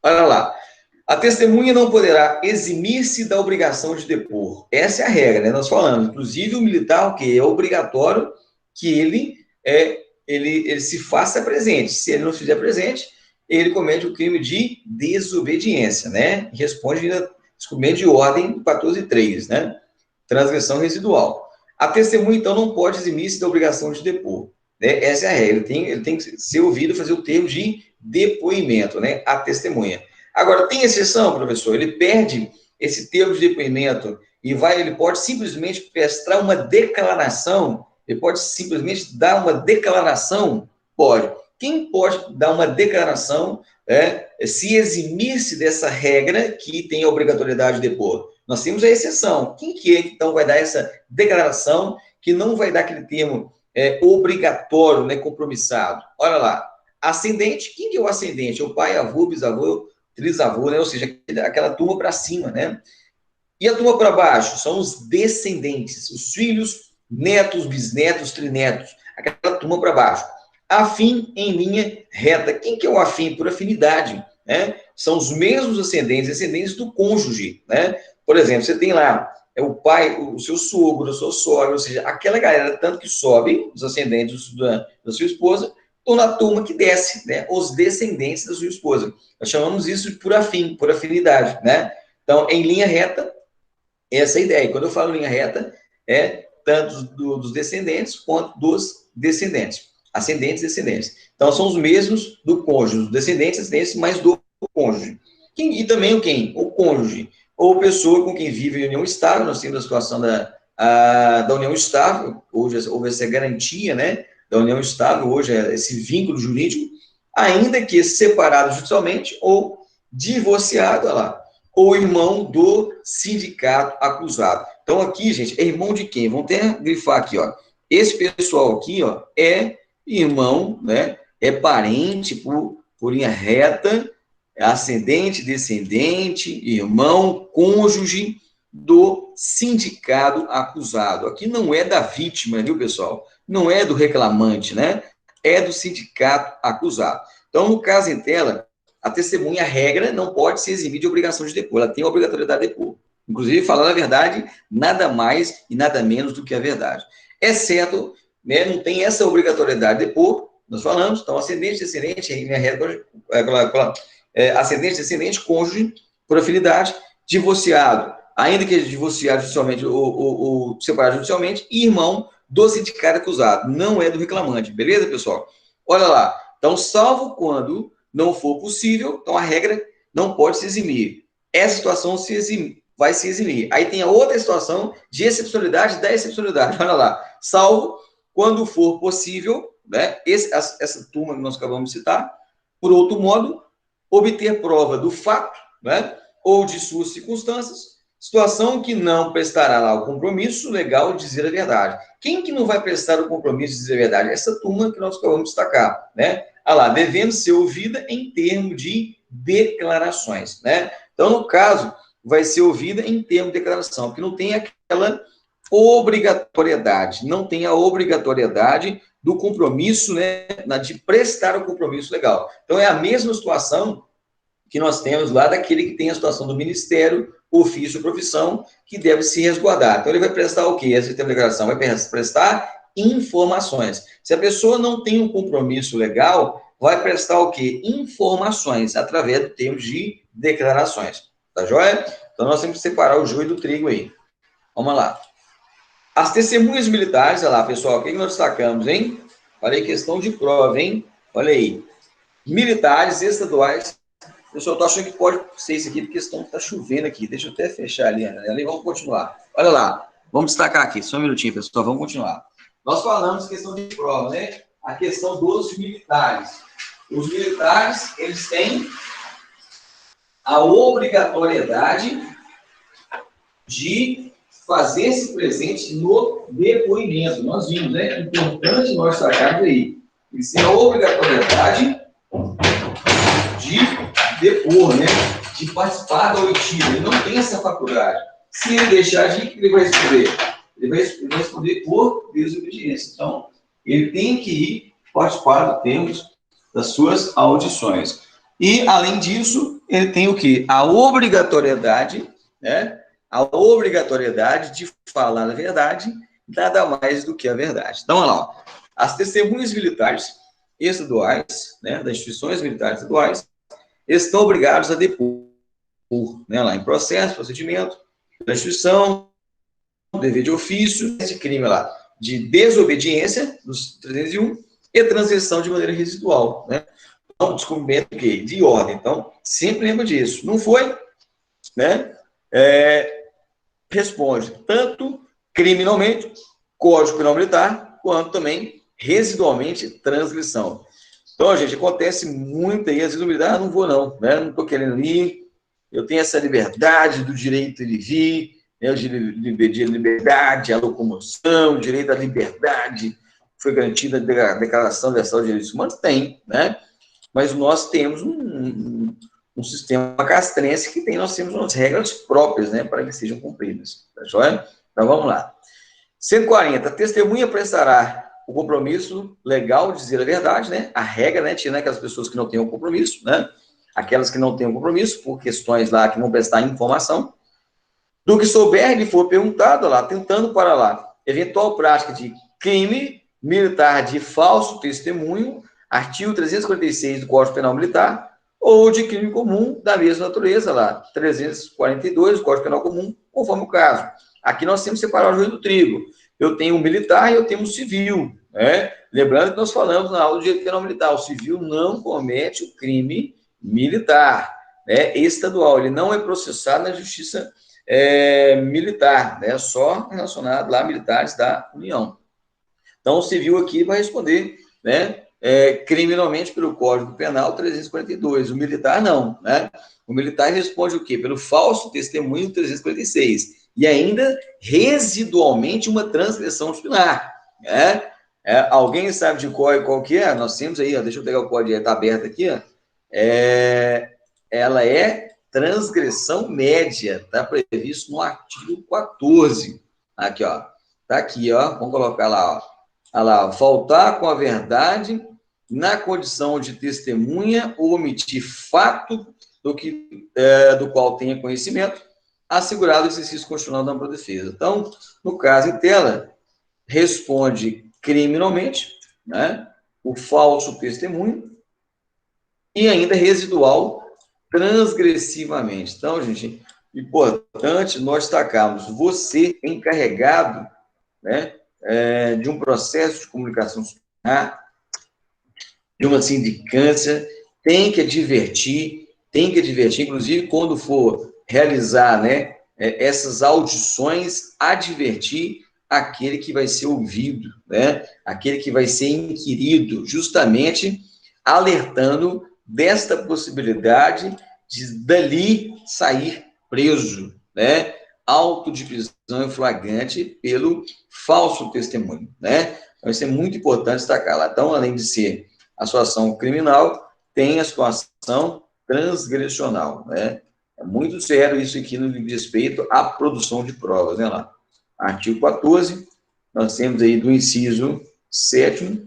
Olha lá. A testemunha não poderá eximir-se da obrigação de depor. Essa é a regra, né? Nós falamos. Inclusive, o militar, o quê? É obrigatório que ele se faça presente. Se ele não se fizer presente, ele comete o crime de desobediência, né? E responde descumprimento de ordem 14.3, né? Transgressão residual. A testemunha, então, não pode eximir-se da obrigação de depor. Né? Essa é a regra. Ele tem que ser ouvido fazer o termo de depoimento, né? A testemunha. Agora, tem exceção, professor? Ele perde esse termo de depoimento e ele pode simplesmente prestar uma declaração. Ele pode simplesmente dar uma declaração? Pode. Quem pode dar uma declaração, se eximir-se dessa regra que tem a obrigatoriedade de depor? Nós temos a exceção. Quem que é que, então, vai dar essa declaração que não vai dar aquele termo obrigatório, né, compromissado? Olha lá. Ascendente, quem que é o ascendente? O pai, avô, bisavô, trisavô, né? Ou seja, aquela turma para cima, né? E a turma para baixo são os descendentes, os filhos, netos, bisnetos, trinetos, aquela turma para baixo. Afim em linha reta. Quem que é o afim? Por afinidade, né? São os mesmos descendentes do cônjuge, né? Por exemplo, você tem lá o pai, o seu sogro, a sua sogra, ou seja, aquela galera tanto que sobe, os ascendentes da sua esposa, ou na turma que desce, né? Os descendentes da sua esposa. Nós chamamos isso de por afim, por afinidade, né? Então, em linha reta, essa é a ideia. E quando eu falo linha reta, tanto dos descendentes quanto dos descendentes. Ascendentes e descendentes. Então, são os mesmos do cônjuge, os descendentes, ascendentes, mas do cônjuge. E também o quem? O cônjuge. Ou pessoa com quem vive em união estável. Nós temos a situação da união estável. Hoje houve essa garantia, né? Da união estável, hoje é esse vínculo jurídico, ainda que separado judicialmente ou divorciado, olha lá, ou irmão do sindicato acusado. Então, aqui, gente, é irmão de quem? Vamos até grifar aqui, ó. Esse pessoal aqui, ó, é irmão, né? É parente por linha reta, ascendente, descendente, irmão, cônjuge do sindicado acusado. Aqui não é da vítima, viu, pessoal? Não é do reclamante, né? É do sindicato acusado. Então, no caso em tela, a testemunha, a regra, não pode se eximir de obrigação de depor. Ela tem a obrigatoriedade de depor. Inclusive, falando a verdade, nada mais e nada menos do que a verdade. Exceto, né, não tem essa obrigatoriedade de depor, nós falamos, então, ascendente, descendente, minha regra, ascendente, descendente, cônjuge, por afinidade, divorciado, ainda que divorciado judicialmente ou separado judicialmente, e irmão do sindicato acusado, não é do reclamante, beleza, pessoal? Olha lá, então, salvo quando não for possível, então a regra não pode se eximir. Essa situação vai se eximir. Aí tem a outra situação de excepcionalidade da excepcionalidade, olha lá, salvo quando for possível, né, essa turma que nós acabamos de citar, por outro modo, obter prova do fato, né, ou de suas circunstâncias, situação que não prestará lá o compromisso legal de dizer a verdade. Quem que não vai prestar o compromisso de dizer a verdade? Essa turma que nós acabamos de destacar, né? olha lá, devendo ser ouvida em termos de declarações, né? Então, no caso, vai ser ouvida em termos de declaração, porque não tem aquela obrigatoriedade, não tem a obrigatoriedade do compromisso, né, de prestar o compromisso legal. Então, é a mesma situação que nós temos lá daquele que tem a situação do ministério, ofício, profissão, que deve se resguardar. Então, ele vai prestar o quê? Essa declaração vai prestar informações. Se a pessoa não tem um compromisso legal, vai prestar o quê? Informações, através do termo de declarações. Tá joia? Então, nós temos que separar o joio do trigo aí. Vamos lá. As testemunhas militares, olha lá, pessoal, o que nós destacamos, hein? Olha aí, questão de prova, hein? Olha aí. Militares estaduais. Pessoal, eu tô achando que pode ser isso aqui, porque está chovendo aqui. Deixa eu até fechar ali, Ana. E vamos continuar. Olha lá. Vamos destacar aqui. Só um minutinho, pessoal. Vamos continuar. Nós falamos questão de prova, né? A questão dos militares. Os militares, eles têm a obrigatoriedade de fazer-se presente no depoimento. Nós vimos, né? Importante nós destacarmos aí. Eles têm a obrigatoriedade de depor, né? De participar da oitiva. Ele não tem essa faculdade. Se ele deixar de ir, ele vai responder. Ele vai responder por desobediência. Então, ele tem que ir participar do tempo das suas audições. E, além disso, ele tem o quê? A obrigatoriedade, né? A obrigatoriedade de falar a verdade, nada mais do que a verdade. Então, olha lá. Ó. As testemunhas militares estaduais, né, das instituições militares estaduais, estão obrigados a depor, né, lá em processo, procedimento, da instituição, dever de ofício, de crime lá, de desobediência, dos 301, e transgressão de maneira residual, né? Então, descumprimento de ordem. Então, sempre lembra disso. Não foi, né? Responde tanto criminalmente, Código Penal Militar, quanto também residualmente transgressão. Então, gente, acontece muito aí, às vezes o militar, não vou não, né? Não estou querendo ir, eu tenho essa liberdade do direito de vir, né? De liberdade à locomoção, o direito à liberdade, foi garantida a Declaração Universal de Direitos Humanos? Tem, né? Mas nós temos um sistema castrense que nós temos umas regras próprias, né, para que sejam cumpridas, tá joia? Então, vamos lá. 140, a testemunha prestará o compromisso legal de dizer a verdade, né? A regra, né? Tirando aquelas pessoas que não têm um compromisso, né? Aquelas que não têm um compromisso, por questões lá que vão prestar informação. Do que souber, lhe for perguntado lá, tentando para lá, eventual prática de crime militar de falso testemunho, artigo 346 do Código Penal Militar, ou de crime comum da mesma natureza lá, 342 do Código Penal Comum, conforme o caso. Aqui nós temos que separar o joio do trigo. Eu tenho um militar e eu tenho um civil, né? Lembrando que nós falamos na aula de direito penal militar, o civil não comete o crime militar, né? Estadual, ele não é processado na justiça militar, né? Só relacionado lá a militares da União. Então, o civil aqui vai responder, né? Criminalmente pelo Código Penal 342. O militar não, né? O militar responde o quê? Pelo falso testemunho 346. E ainda, residualmente, uma transgressão disciplinar, né? Alguém sabe de qual que é? Nós temos aí, ó, deixa eu pegar o código, está aberto aqui, ó. Ela é transgressão média, está previsto no artigo 14. Aqui, ó. Está aqui, ó. Vamos colocar lá, ó. Olha lá, faltar com a verdade na condição de testemunha ou omitir fato do qual tenha conhecimento, assegurado o exercício constitucional da ampla defesa. Então, no caso em tela, responde criminalmente, né, o falso testemunho e ainda residual transgressivamente. Então, gente, importante nós destacarmos, você encarregado, né, de um processo de comunicação social, de uma sindicância, tem que advertir, inclusive quando for realizar, né, essas audições, advertir aquele que vai ser ouvido, né, aquele que vai ser inquirido, justamente alertando desta possibilidade de dali sair preso, né, auto de prisão em flagrante pelo falso testemunho, né? Então, isso é muito importante destacar lá. Então, além de ser a situação criminal, tem a situação transgressional, né? É muito sério isso aqui no que diz respeito à produção de provas, né, lá. Artigo 14, nós temos aí do inciso 7º,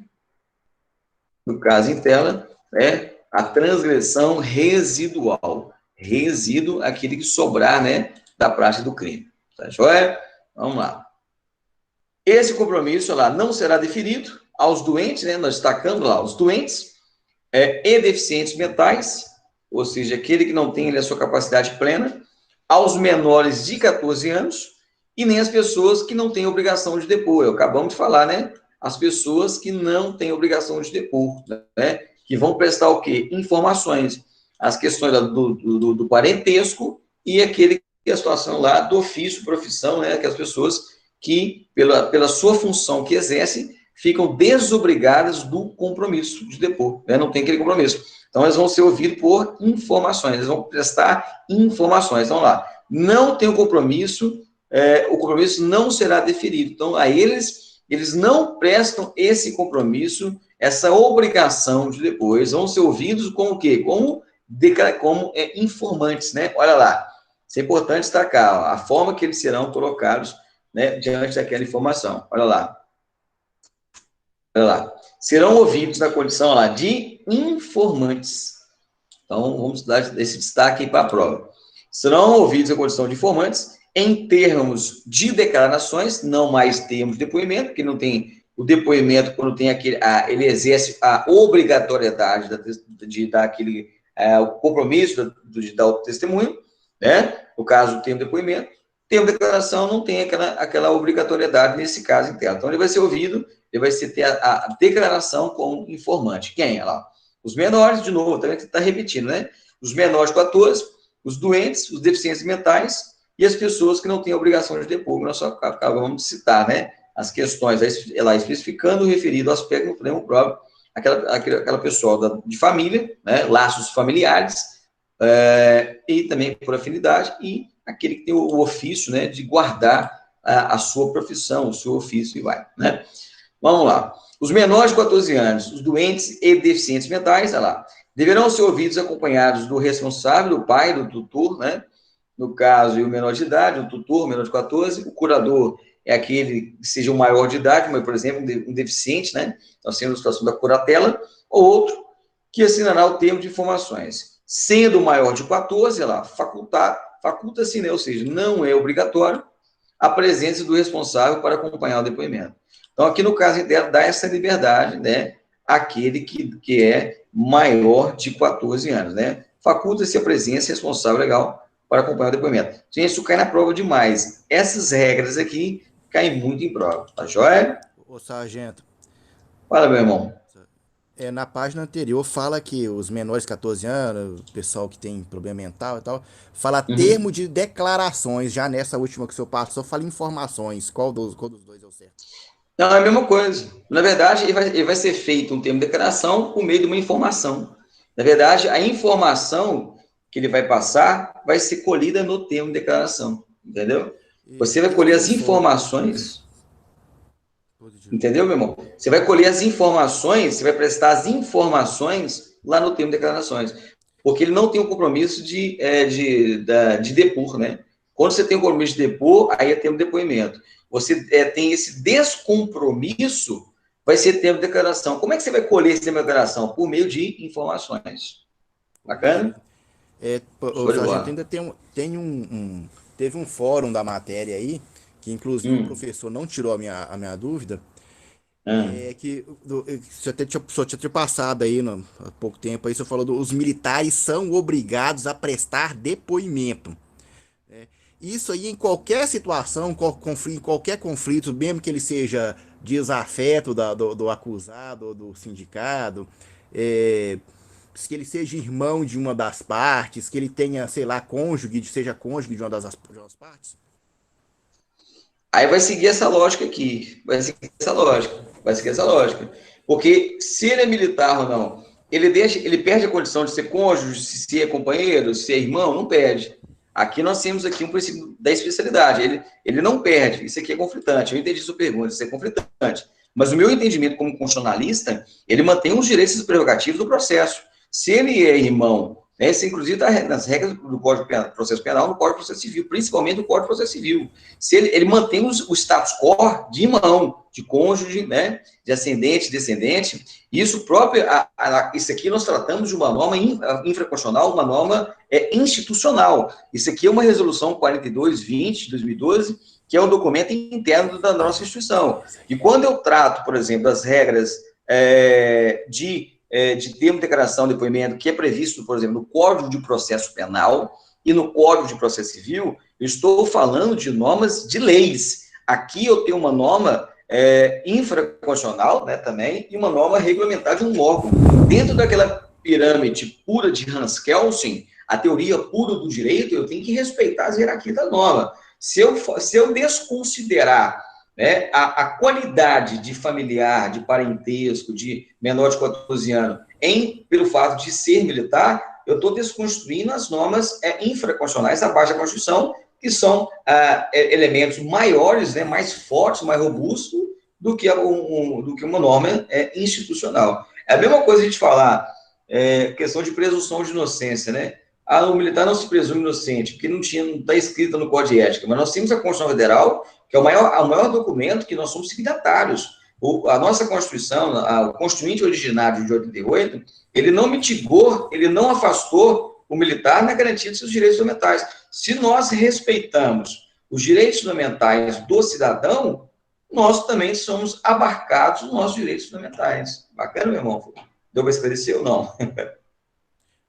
no caso em tela, né, a transgressão residual. Resíduo, aquele que sobrar, né, da prática do crime. Tá joia? Vamos lá. Esse compromisso lá não será deferido aos doentes, né, nós destacamos lá, os doentes e deficientes mentais, ou seja, aquele que não tem a sua capacidade plena, aos menores de 14 anos, e nem as pessoas que não têm obrigação de depor. Acabamos de falar, né? As pessoas que não têm obrigação de depor, né? Que vão prestar o quê? Informações. As questões do parentesco e aquele que é a situação lá do ofício, profissão, né? Que as pessoas que, pela sua função que exercem, ficam desobrigadas do compromisso de depor, né? Não tem aquele compromisso. Então, eles vão ser ouvidos por informações, eles vão prestar informações. Então, lá, não tem o compromisso não será deferido. Então, a eles não prestam esse compromisso, essa obrigação de depor. Eles vão ser ouvidos como o quê? Como informantes, né? Olha lá, isso é importante destacar, ó, a forma que eles serão colocados, né, diante daquela informação. Olha lá. Olha lá. Serão ouvidos na condição lá de informantes. Então, vamos dar esse destaque aí para a prova. Serão ouvidos na condição de informantes em termos de declarações, não mais termos de depoimento, porque não tem o depoimento quando tem ele exerce a obrigatoriedade de dar o compromisso de dar o testemunho, né? No caso do termo de depoimento, termo de declaração não tem aquela obrigatoriedade nesse caso interno. Então, ele vai ser ouvido, ele vai ter a declaração como informante. Quem? Olha lá. Os menores, de novo, também está repetindo, né? Os menores de 14, os doentes, os deficientes mentais e as pessoas que não têm a obrigação de depor, que nós só acabamos de citar, né? As questões, lá especificando o referido aspecto no pleno próprio, aquela pessoa de família, né? Laços familiares, e também por afinidade, e aquele que tem o ofício, né? De guardar a sua profissão, o seu ofício e vai, né? Vamos lá. Os menores de 14 anos, os doentes e deficientes mentais, olha lá, deverão ser ouvidos acompanhados do responsável, do pai, do tutor, né? No caso, e o menor de idade, o tutor, o menor de 14, o curador é aquele que seja o maior de idade, mas, por exemplo, um deficiente, né? Então, sendo a situação da curatela, ou outro que assinará o termo de informações. Sendo o maior de 14, olha lá, faculta-se, né? Ou seja, não é obrigatório a presença do responsável para acompanhar o depoimento. Então, aqui no caso dela, dá essa liberdade, né, aquele que é maior de 14 anos, né? Faculta-se a presença responsável legal para acompanhar o depoimento. Gente, isso cai na prova demais. Essas regras aqui caem muito em prova, tá joia? Ô, sargento, Fala, meu irmão. na página anterior fala que os menores de 14 anos, o pessoal que tem problema mental e tal, fala Uhum. termo de declarações. Já nessa última que o senhor passou, fala informações. Qual dos dois é o certo? Não, é a mesma coisa. Na verdade, ele vai ser feito um termo de declaração por meio de uma informação. Na verdade, a informação que ele vai passar vai ser colhida no termo de declaração, entendeu? E Você vai eu colher vi um as fórum. informações, Positivo. entendeu, meu irmão? Você vai colher as informações, você vai prestar as informações lá no termo de declarações, porque ele não tem o compromisso de depor, né? Quando você tem o compromisso de depor, aí é termo de depoimento. Você tem esse descompromisso, vai ser termo de declaração. Como é que você vai colher esse termo de declaração? Por meio de informações. Bacana? Positivo. O Show de sargento bola. ainda teve um fórum da matéria aí, que inclusive o Hum, professor não tirou a minha dúvida, hum. só tinha passado aí há pouco tempo aí, você falou os militares são obrigados a prestar depoimento. Isso aí em qualquer situação, em qualquer conflito, mesmo que ele seja desafeto do acusado ou do sindicado, é, que ele seja irmão de uma das partes, que ele tenha, sei lá, seja cônjuge de uma das partes. Aí vai seguir essa lógica aqui. Vai seguir essa lógica. Vai seguir essa lógica. Porque se ele é militar ou não, ele perde a condição de ser cônjuge, se ser companheiro, se ser irmão, não perde. Aqui nós temos aqui um princípio da especialidade. Ele não perde. Isso aqui é conflitante. Eu entendi sua pergunta. Isso é conflitante. Mas o meu entendimento como constitucionalista, ele mantém os direitos e prerrogativas do processo. Se ele é irmão, né, isso inclusive está nas regras do Código Penal, Processo Penal, no Código de Processo Civil, principalmente no Código de Processo Civil. Se ele mantém o status quo de irmão, de cônjuge, né, de ascendente, descendente, isso próprio, isso aqui nós tratamos de uma norma infraconstitucional, uma norma institucional. Isso aqui é uma resolução 4220 de 2012, que é um documento interno da nossa instituição. E quando eu trato, por exemplo, as regras de termo de declaração de depoimento, que é previsto, por exemplo, no Código de Processo Penal e no Código de Processo Civil, eu estou falando de normas de leis. Aqui eu tenho uma norma infraconstitucional, né, também, e uma norma regulamentar de um órgão. Dentro daquela pirâmide pura de Hans Kelsen, a teoria pura do direito, eu tenho que respeitar as hierarquias da norma. Se eu desconsiderar, né, a qualidade de familiar, de parentesco, de menor de 14 anos, pelo fato de ser militar, eu estou desconstruindo as normas infraconstitucionais abaixo da Constituição, que são elementos maiores, né, mais fortes, mais robustos do que uma norma institucional. É a mesma coisa a gente falar questão de presunção de inocência, né? O militar não se presume inocente, porque não está escrito no Código de Ética, mas nós temos a Constituição Federal, que é o maior documento que nós somos signatários. A nossa Constituição, o Constituinte originário de 88, ele não mitigou, ele não afastou o militar na garantia de seus direitos fundamentais. Se nós respeitamos os direitos fundamentais do cidadão, nós também somos abarcados nos nossos direitos fundamentais. Bacana, meu irmão? Deu para esclarecer ou não?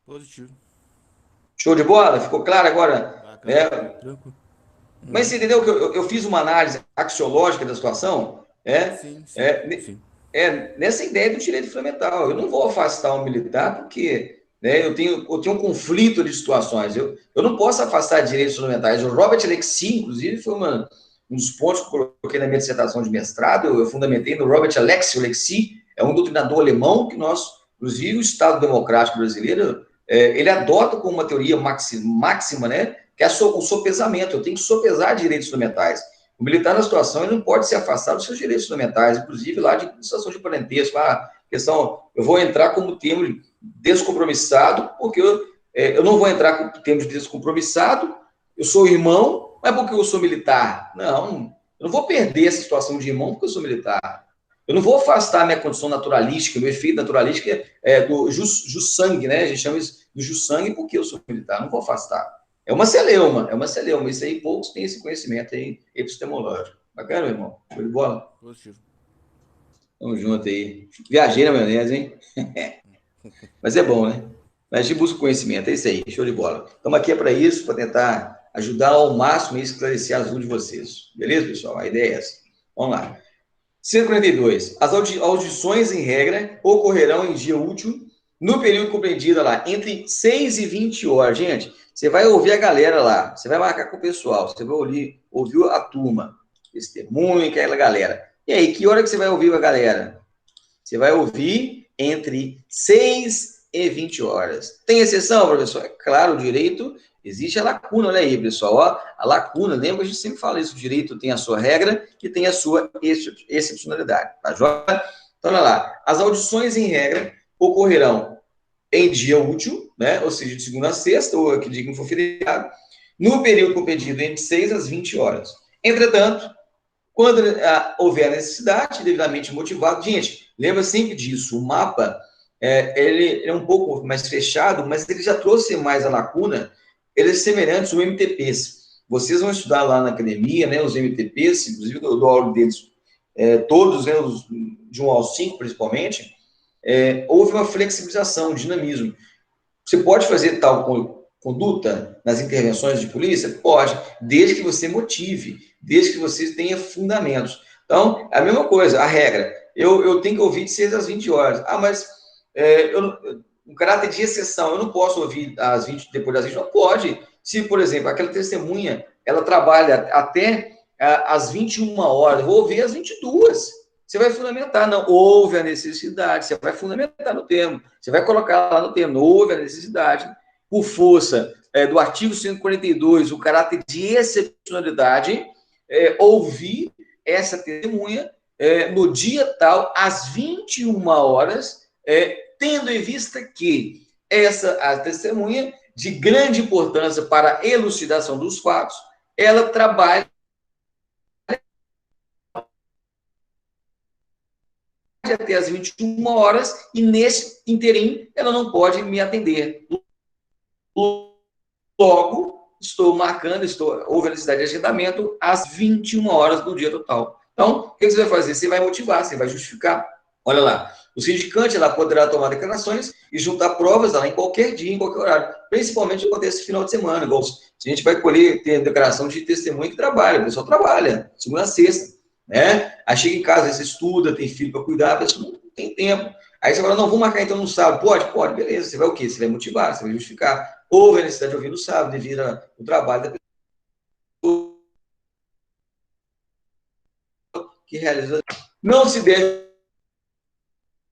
Positivo. Show de bola? Ficou claro agora? Né? Mas você entendeu que eu fiz uma análise axiológica da situação? Sim. Nessa ideia do direito fundamental. Eu não vou afastar um militar porque eu tenho um conflito de situações. Eu não posso afastar direitos fundamentais. O Robert Alexy, inclusive, foi um dos pontos que eu coloquei na minha dissertação de mestrado. Eu fundamentei no Robert Alexy, é um doutrinador alemão que nós, inclusive, o Estado Democrático Brasileiro, ele adota como uma teoria máxima, né, que é o sopesamento. Eu tenho que sopesar direitos fundamentais. O militar na situação, ele não pode se afastar dos seus direitos fundamentais, inclusive lá de situação de parentesco. Eu vou entrar como termo descompromissado, porque eu não vou entrar como termo de descompromissado, eu sou irmão, mas porque eu sou militar. Não, eu não vou perder essa situação de irmão porque eu sou militar. Eu não vou afastar a minha condição naturalística, meu efeito naturalístico do jus-sangue, né? A gente chama isso de jus-sangue porque eu sou militar, não vou afastar. É uma celeuma. Isso aí, poucos têm esse conhecimento aí epistemológico. Bacana, meu irmão? Foi de bola? Positivo. Tamo junto aí. Viajei na maionese, hein? Mas é bom, né? Mas a gente busca conhecimento, é isso aí, show de bola. Estamos aqui para isso, para tentar ajudar ao máximo a esclarecer as dúvidas de vocês. Beleza, pessoal? A ideia é essa. Vamos lá. 142. As audições, em regra, ocorrerão em dia útil, no período compreendido lá, entre 6 e 20 horas. Gente, você vai ouvir a galera lá, você vai marcar com o pessoal, você vai ouvir a turma, testemunho, aquela galera. E aí, que hora que você vai ouvir a galera? Você vai ouvir entre 6 e 20 horas. Tem exceção, professor? É claro, o direito, existe a lacuna, olha aí, pessoal. Ó, a lacuna, lembra que a gente sempre fala isso, o direito tem a sua regra e tem a sua excepcionalidade. Tá joia? Então, olha lá. As audições, em regra, ocorrerão em dia útil, né? Ou seja, de segunda a sexta, ou que dia que não for feriado, no período compreendido entre 6 às 20 horas. Entretanto, quando houver necessidade, devidamente motivado, gente, lembra sempre disso, o mapa, ele é um pouco mais fechado, mas ele já trouxe mais a lacuna, eles semelhantes aos MTPs. Vocês vão estudar lá na academia, né, os MTPs, inclusive eu dou aula deles, todos, né, de 1 ao 5, principalmente, houve uma flexibilização, um dinamismo. Você pode fazer tal conduta nas intervenções de polícia? Pode, desde que você motive, desde que você tenha fundamentos. Então, é a mesma coisa, a regra. Eu tenho que ouvir de 6 às 20 horas. Mas um caráter de exceção, eu não posso ouvir depois das 20 horas? Pode. Se, por exemplo, aquela testemunha, ela trabalha até às 21 horas, eu vou ouvir às 22. Você vai fundamentar, não, houve a necessidade, você vai fundamentar no termo, você vai colocar lá no termo, houve a necessidade, por força do artigo 142, o caráter de excepcionalidade, ouvir essa testemunha no dia tal, às 21 horas, tendo em vista que a testemunha, de grande importância para a elucidação dos fatos, ela trabalha até as 21 horas e, nesse interim, ela não pode me atender. Logo, estou marcando, houve a necessidade de agendamento às 21 horas do dia total. Então, o que você vai fazer? Você vai motivar, você vai justificar. Olha lá, o sindicante ela poderá tomar declarações e juntar provas lá em qualquer dia, em qualquer horário. Principalmente acontece no final de semana, igual a gente vai colher, ter declaração de testemunha que trabalha, o pessoal trabalha, segunda a sexta, né? Aí chega em casa, você estuda, tem filho para cuidar, a pessoa não tem tempo. Aí você fala, não, vou marcar então no sábado. Pode, beleza. Você vai o quê? Você vai motivar, você vai justificar. Houve a necessidade de ouvir no sábado, devido ao trabalho da pessoa que realiza. Não se deve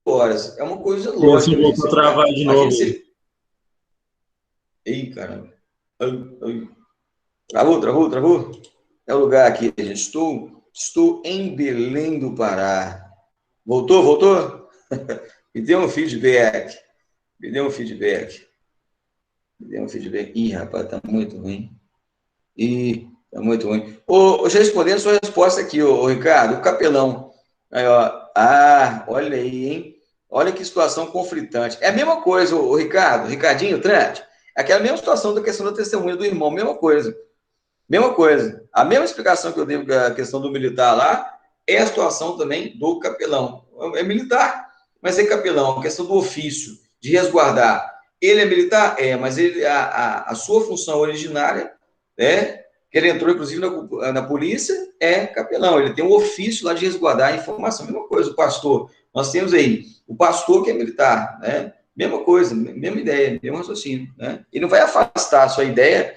horas. É uma coisa lógica. Vou travar de novo. Ih, caramba. Travou? É o lugar aqui, gente. Estou em Belém do Pará. Voltou? Me dê um feedback. Ih, rapaz, tá muito ruim. Já respondendo a sua resposta aqui, Ricardo, o capelão. Aí, ó. Olha aí, hein? Olha que situação conflitante. É a mesma coisa, Ricardinho Trant. É aquela mesma situação da questão da testemunha do irmão, mesma coisa. A mesma explicação que eu dei da questão do militar lá, é a situação também do capelão. É militar, mas é capelão, a questão do ofício, de resguardar. Ele é militar? Mas a sua função originária, que ele entrou, inclusive, na polícia, é capelão. Ele tem um ofício lá de resguardar a informação. Mesma coisa, o pastor. Nós temos aí o pastor que é militar, né? Mesma coisa, mesma ideia, mesmo raciocínio, né? Ele não vai afastar a sua ideia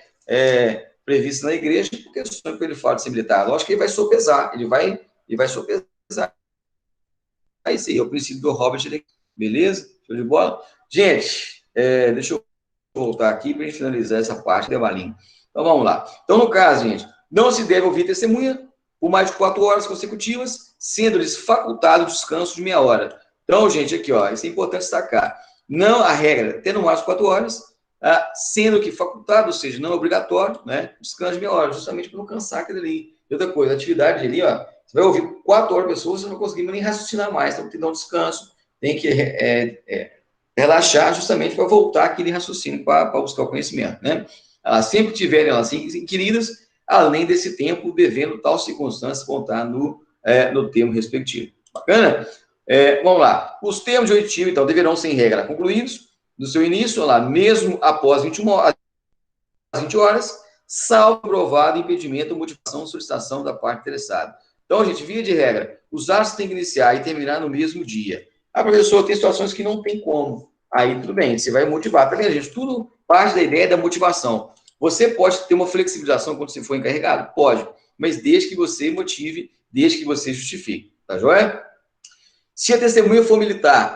prevista na igreja, porque o sonho que ele fala de ser militar. Lógico que ele vai sopesar, ele vai sopesar. Isso aí é o princípio do Robert, beleza? Show de bola? Gente, deixa eu voltar aqui para a gente finalizar essa parte da balinha. Então, vamos lá. Então, no caso, gente, não se deve ouvir testemunha por mais de 4 horas consecutivas, sendo-lhes facultado descanso de meia hora. Então, gente, aqui, ó, isso é importante destacar. Não, a regra, tendo mais de 4 horas, sendo que facultado, ou seja, não é obrigatório, né? Descanso de meia hora, justamente para não cansar aquele ali. E outra coisa, a atividade ali, ó, você vai ouvir 4 horas pessoas, você não conseguir nem raciocinar mais, então tem que dar um descanso, tem que relaxar justamente para voltar aquele raciocínio para buscar o conhecimento, né? Elas sempre tiverem elas assim inquiridas, além desse tempo, devendo tal circunstância contar no termo respectivo. Bacana? Vamos lá. Os termos de oitivo, então, deverão ser, em regra, concluídos no seu início, lá, mesmo após 20 horas, salvo provado impedimento ou motivação ou solicitação da parte interessada. Então, gente, via de regra, os atos têm que iniciar e terminar no mesmo dia. Professor, tem situações que não tem como. Aí, tudo bem, você vai motivar. Tá vendo, gente? Tudo parte da ideia da motivação. Você pode ter uma flexibilização quando você for encarregado? Pode, mas desde que você motive, desde que você justifique. Tá joia? Se a testemunha for militar,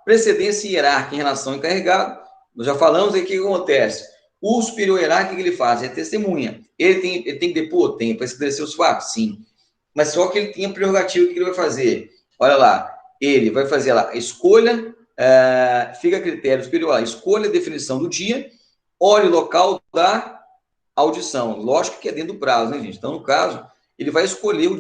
precedência hierárquica em relação ao encarregado, nós já falamos aí o que acontece. O superior hierárquico que ele faz é testemunha. Ele tem que depor? Tem, para esclarecer os fatos? Sim. Mas só que ele tem a prerrogativa, o que ele vai fazer? Olha lá, ele vai fazer a escolha, fica a critério do superior, escolha a definição do dia, hora e local da audição. Lógico que é dentro do prazo, né, gente? Então, no caso, ele vai escolher o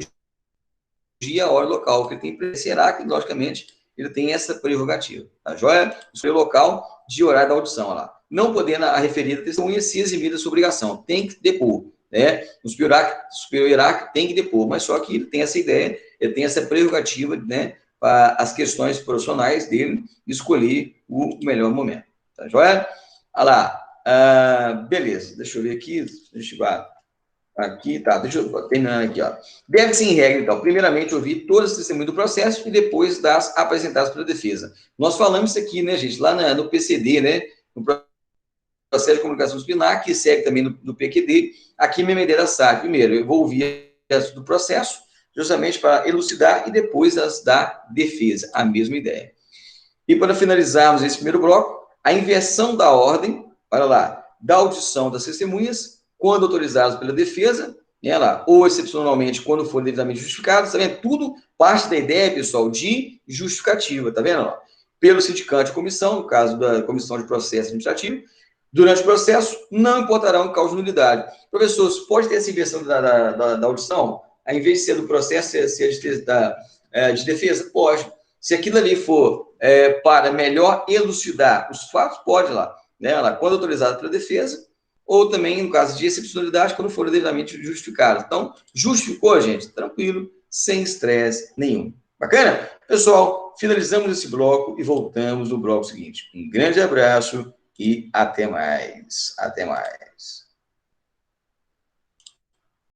dia, a hora e local, que ele tem que será que, logicamente, ele tem essa prerrogativa. Tá joia? Escolher o local de horário da audição, olha lá. Não podendo a referida testemunha se eximir da sua obrigação. Tem que depor, né? O superior hierárquico tem que depor, mas só que ele tem essa ideia, ele tem essa prerrogativa, né, para as questões profissionais dele escolher o melhor momento. Tá joia? Olha lá. Beleza, deixa eu ver aqui. Aqui, tá, deixa eu terminar aqui, ó. Deve-se, em regra, então, primeiramente ouvir todas as testemunhas do processo e depois das apresentadas pela defesa. Nós falamos isso aqui, né, gente, lá no PCD, né, no processo de comunicação disciplinar, que segue também no PQD, aqui minha ideia da SAD. Primeiro, eu vou ouvir as do processo, justamente para elucidar, e depois as da defesa, a mesma ideia. E para finalizarmos esse primeiro bloco, a inversão da ordem, olha lá, da audição das testemunhas, quando autorizados pela defesa, né, lá, ou excepcionalmente, quando for devidamente justificado, tá vendo? Tudo parte da ideia, pessoal, de justificativa, tá vendo? Ó? Pelo sindicante de comissão, no caso da comissão de processo administrativo, durante o processo, não importará um causa de nulidade. Professor, pode ter essa inversão da audição? Ao invés de ser do processo, ser de defesa? Pode. Se aquilo ali for para melhor elucidar os fatos, pode lá. Né, lá, quando autorizado pela defesa, ou também, no caso de excepcionalidade, quando for devidamente justificado. Então, justificou, gente? Tranquilo, sem estresse nenhum. Bacana? Pessoal, finalizamos esse bloco e voltamos no bloco seguinte. Um grande abraço e até mais. Até mais.